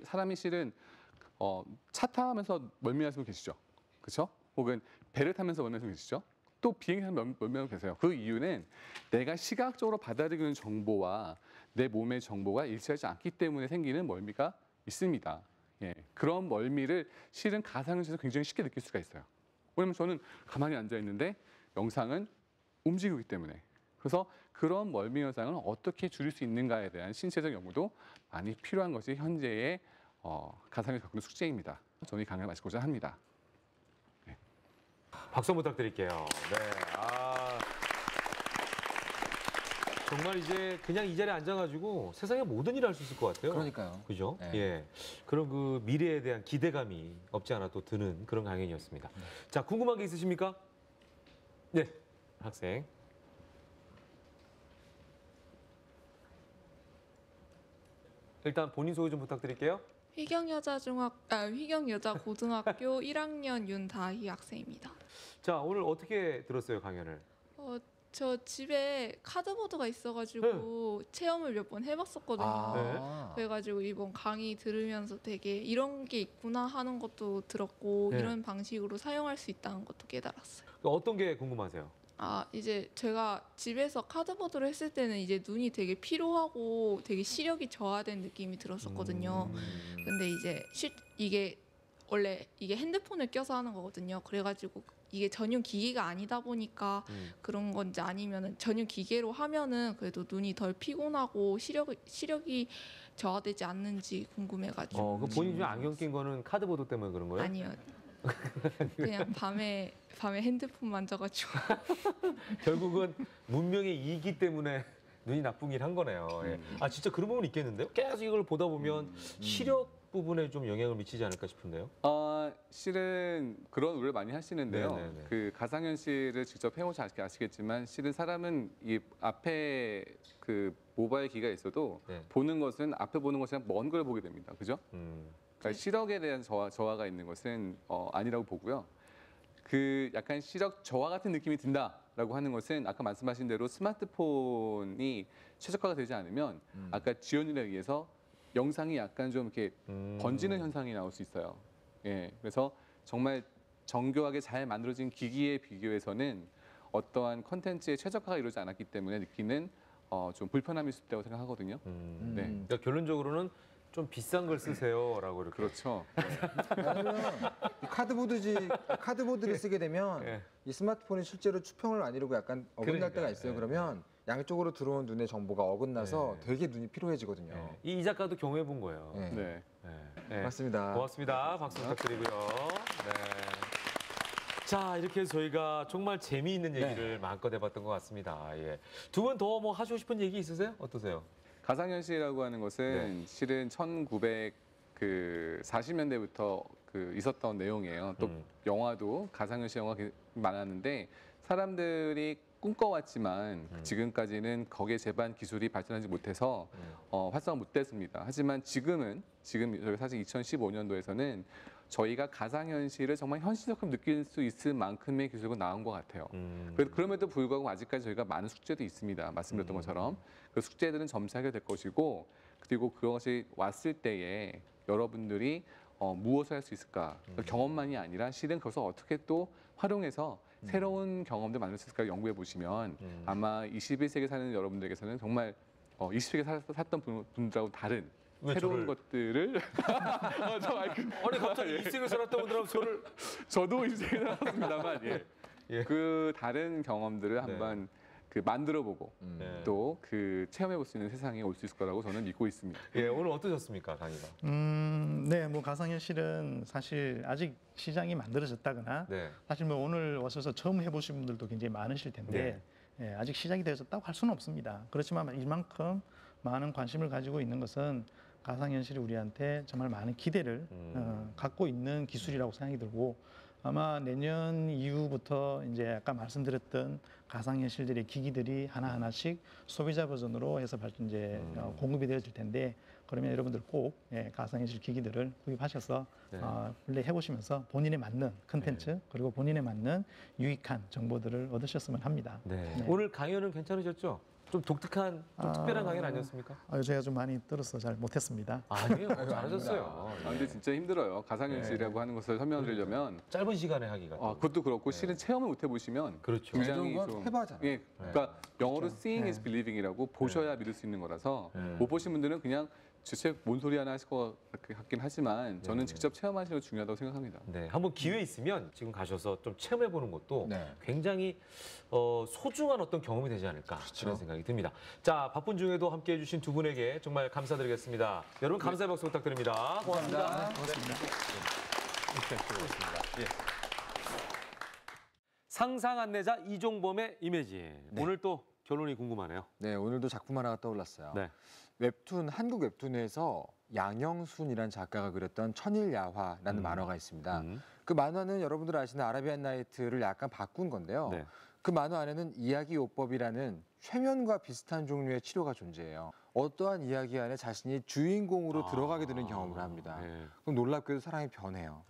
C: 사람이 실은 차 타면서 멀미하시는 분 계시죠? 그렇죠? 혹은 배를 타면서 멀미하시는 분 계시죠? 또 비행기에서 멀미하고 계세요. 그 이유는 내가 시각적으로 받아들이는 정보와 내 몸의 정보가 일치하지 않기 때문에 생기는 멀미가 있습니다. 그런 멀미를 실은 가상현실에서 굉장히 쉽게 느낄 수가 있어요. 왜냐면 저는 가만히 앉아 있는데 영상은 움직이기 때문에. 그래서 그런 멀미 현상을 어떻게 줄일 수 있는가에 대한 신체적 연구도 많이 필요한 것이 현재의 가상현실 갖고 있는 숙제입니다. 저는 이 강의를 마치고자 합니다.
A: 박수 부탁드릴게요. 네. 정말 이제 그냥 이 자리에 앉아가지고 세상의 모든 일을 할 수 있을 것 같아요.
B: 그러니까요.
A: 그죠?
B: 네.
A: 예. 그런 그 미래에 대한 기대감이 없지 않아 또 드는 그런 강연이었습니다. 자, 궁금한 게 있으십니까? 네, 학생. 일단 본인 소개 좀 부탁드릴게요.
H: 휘경여자고등학교 1학년 윤다희 학생입니다.
A: 자, 오늘 어떻게 들었어요, 강연을?
H: 저 집에 카드보드가 있어가지고 체험을 몇 번 해봤었거든요. 그래가지고 이번 강의 들으면서 되게 이런 게 있구나 하는 것도 들었고 이런 방식으로 사용할 수 있다는 것도 깨달았어요.
A: 어떤 게 궁금하세요?
H: 이제 제가 집에서 카드보드를 했을 때는 이제 눈이 되게 피로하고 되게 시력이 저하된 느낌이 들었었거든요. 근데 이제 이게 원래 이게 핸드폰을 껴서 하는 거거든요. 그래가지고 이게 전용 기기가 아니다 보니까 그런 건지 아니면은 전용 기계로 하면은 그래도 눈이 덜 피곤하고 시력이 저하되지 않는지 궁금해가지고.
A: 그 본인 중에 안경 낀 거는 카드보드 때문에 그런 거예요?
H: 아니요. 그냥 밤에 핸드폰 만져가지고.
A: 결국은 문명의 이기 때문에 눈이 나쁘긴 한 거네요. 예. 진짜 그런 부분이 있겠는데요? 계속 이걸 보다 보면 시력 부분에 좀 영향을 미치지 않을까 싶은데요.
C: 실은 그런 우려를 많이 하시는데요.
A: 네네네.
C: 그 가상현실을 직접 해보시 아시겠지만 실은 사람은 이 앞에 그 모바일 기기가 있어도 보는 것은 앞에 보는 것이랑 먼 걸 보게 됩니다. 그죠? 그러니까 시력에 대한 저하가 있는 것은 아니라고 보고요. 그 약간 시력 저하 같은 느낌이 든다라고 하는 것은 아까 말씀하신 대로 스마트폰이 최적화가 되지 않으면 아까 지연율에 의해서 영상이 약간 좀 이렇게 번지는 현상이 나올 수 있어요. 예, 그래서 정말 정교하게 잘 만들어진 기기에 비교해서는 어떠한 컨텐츠의 최적화가 이루어지지 않았기 때문에 느끼는 좀 불편함이 있을 때라고 생각하거든요. 네.
A: 그러니까 결론적으로는 좀 비싼 걸 쓰세요라고 이렇게.
C: 그렇죠.
B: 왜냐면 이 카드보드를 쓰게 되면 이 스마트폰이 실제로 추평을 안 이루고 약간 어긋날 때가 있어요. 그러면 양쪽으로 들어온 눈의 정보가 어긋나서 되게 눈이 피로해지거든요.
A: 이 작가도 경험해 본 거예요.
C: 네.
B: 맞습니다.
A: 고맙습니다. 박수 부탁드리고요. 네. 자, 이렇게 해서 저희가 정말 재미있는 얘기를 마음껏 해봤던 것 같습니다. 예. 두 분 더 뭐 하시고 싶은 얘기 있으세요? 어떠세요?
C: 가상현실이라고 하는 것은 실은 1940년대부터 있었던 내용이에요. 또 영화도 가상현실 영화가 많았는데 사람들이 꿈꿔왔지만 지금까지는 거기에 제반 기술이 발전하지 못해서 활성화 못 됐습니다. 하지만 지금 저희 사실 2015년도에서는 저희가 가상현실을 정말 현실적으로 느낄 수 있을 만큼의 기술이 나온 것 같아요. 그럼에도 불구하고 아직까지 저희가 많은 숙제도 있습니다. 말씀드렸던 것처럼 그 숙제들은 점차 해결될 것이고 그리고 그것이 왔을 때에 여러분들이 무엇을 할 수 있을까? 경험만이 아니라 실은 그것을 어떻게 또 활용해서 새로운 경험들 만들 수 있을까 연구해 보시면 아마 21세기 사는 여러분들에게서는 정말 20세기 살았던 분들하고 다른 새로운 것들을
A: 아니 갑자기 20세기 살았던 분들하고 저를
C: 저도 20세기 살았습니다만 그 다른 경험들을 한번 만들어보고 또 체험해볼 수 있는 세상에 올 수 있을 거라고 저는 믿고 있습니다.
A: 예, 오늘 어떠셨습니까, 강의가?
F: 네, 뭐 가상현실은 사실 아직 시장이 만들어졌다거나 사실 뭐 오늘 오셔서 처음 해보신 분들도 굉장히 많으실 텐데 아직 시작이 되어졌다고 할 수는 없습니다. 그렇지만 이만큼 많은 관심을 가지고 있는 것은 가상현실이 우리한테 정말 많은 기대를 갖고 있는 기술이라고 생각이 들고 아마 내년 이후부터 이제 아까 말씀드렸던 가상현실들의 기기들이 하나하나씩 소비자 버전으로 해서 이제 공급이 되어질 텐데 그러면 여러분들 꼭 가상현실 기기들을 구입하셔서 플레이 해보시면서 본인에 맞는 컨텐츠 그리고 본인에 맞는 유익한 정보들을 얻으셨으면 합니다.
A: 오늘 강연은 괜찮으셨죠? 좀 독특한, 좀 특별한 강연 아니었습니까?
F: 제가 좀 많이 들어서 잘 못했습니다.
A: 아니에요, 잘하셨어요.
C: 근데 진짜 힘들어요. 가상현실이라고 하는 것을 설명드리려면
A: 짧은 시간에 하기가.
C: 그것도 그렇고 실은 체험을 못 해보시면 굉장히 좀
B: 해봐잖아요.
C: 그러니까 영어로 seeing is believing이라고 보셔야 믿을 수 있는 거라서 못 보신 분들은 그냥 주책 뭔 소리 하나 하실 것 같긴 하지만 저는 직접 체험하시는 게 중요하다고 생각합니다.
A: 한번 기회 있으면 지금 가셔서 좀 체험해보는 것도 굉장히 소중한 어떤 경험이 되지 않을까 그런 생각이 듭니다. 자, 바쁜 중에도 함께해 주신 두 분에게 정말 감사드리겠습니다. 여러분 감사의 박수 부탁드립니다. 고맙습니다.
F: 고맙습니다.
A: 상상 안내자 이종범의 이미지. 오늘 또 결론이 궁금하네요.
B: 네, 오늘도 작품 하나가 떠올랐어요.
A: 네.
B: 웹툰, 한국 웹툰에서 양영순이라는 작가가 그렸던 천일야화라는 만화가 있습니다. 그 만화는 여러분들 아시는 아라비안 나이트를 약간 바꾼 건데요.
A: 네.
B: 그 만화 안에는 이야기요법이라는 최면과 비슷한 종류의 치료가 존재해요. 어떠한 이야기 안에 자신이 주인공으로 들어가게 되는 경험을 합니다.
A: 네.
B: 그럼 놀랍게도 사람이 변해요.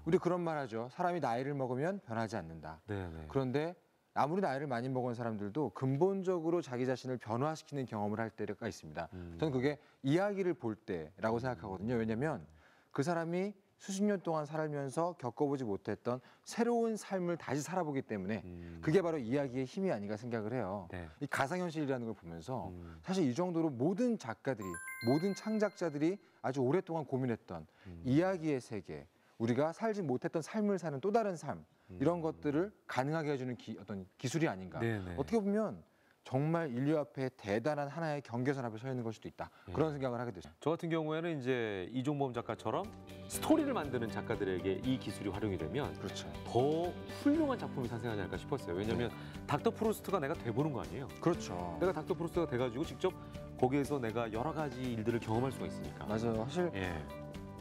B: 우리 그런 말 하죠. 사람이 나이를 먹으면 변하지 않는다.
A: 네, 네.
B: 그런데 아무리 나이를 많이 먹은 사람들도 근본적으로 자기 자신을 변화시키는 경험을 할 때가 있습니다. 저는 그게 이야기를 볼 때라고 생각하거든요. 왜냐하면 그 사람이 수십 년 동안 살면서 겪어보지 못했던 새로운 삶을 다시 살아보기 때문에 그게 바로 이야기의 힘이 아닌가 생각을 해요.
A: 네.
B: 이 가상현실이라는 걸 보면서 사실 이 정도로 모든 작가들이, 모든 창작자들이 아주 오랫동안 고민했던 이야기의 세계, 우리가 살지 못했던 삶을 사는 또 다른 삶, 이런 것들을 가능하게 해주는 어떤 기술이 아닌가.
A: 네네.
B: 어떻게 보면 정말 인류 앞에 대단한 하나의 경계선 앞에 서 있는 걸 수도 있다. 그런 생각을 하게 되죠.
A: 저 같은 경우에는 이제 이종범 작가처럼 스토리를 만드는 작가들에게 이 기술이 활용이 되면
B: 그렇죠.
A: 더 훌륭한 작품이 탄생하지 않을까 싶었어요. 왜냐하면 닥터 프루스트가 내가 돼보는 거 아니에요.
B: 그렇죠.
A: 내가 닥터 프루스트가 돼가지고 직접 거기에서 내가 여러 가지 일들을 경험할 수가 있으니까.
B: 맞아요. 사실
A: 예.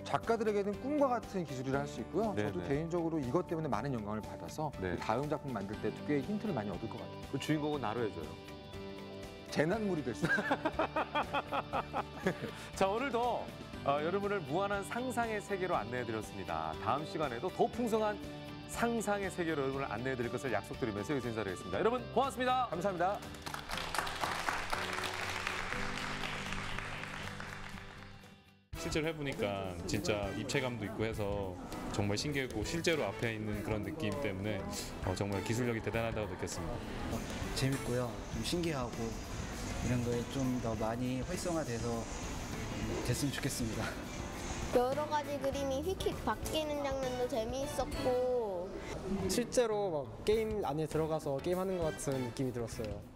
B: 작가들에게는 꿈과 같은 기술이라 할 수 있고요.
A: 네네.
B: 저도 개인적으로 이것 때문에 많은 영감을 받아서
A: 네.
B: 다음 작품 만들 때 꽤 힌트를 많이 얻을 것 같아요.
A: 그 주인공은 나로 해줘요.
B: 재난물이 될 수 있어요.
A: 자, 오늘도 여러분을 무한한 상상의 세계로 안내해드렸습니다. 다음 시간에도 더 풍성한 상상의 세계로 여러분을 안내해드릴 것을 약속드리면서 여기서 인사드리겠습니다. 여러분 고맙습니다.
B: 감사합니다.
I: 실제로 해보니까 진짜 입체감도 있고 해서 정말 신기했고 실제로 앞에 있는 그런 느낌 때문에 정말 기술력이 대단하다고 느꼈습니다.
E: 재밌고요. 좀 신기하고 이런 거에 좀 더 많이 활성화돼서 됐으면 좋겠습니다.
J: 여러 가지 그림이 휙휙 바뀌는 장면도 재미있었고
K: 실제로 막 게임 안에 들어가서 게임하는 것 같은 느낌이 들었어요.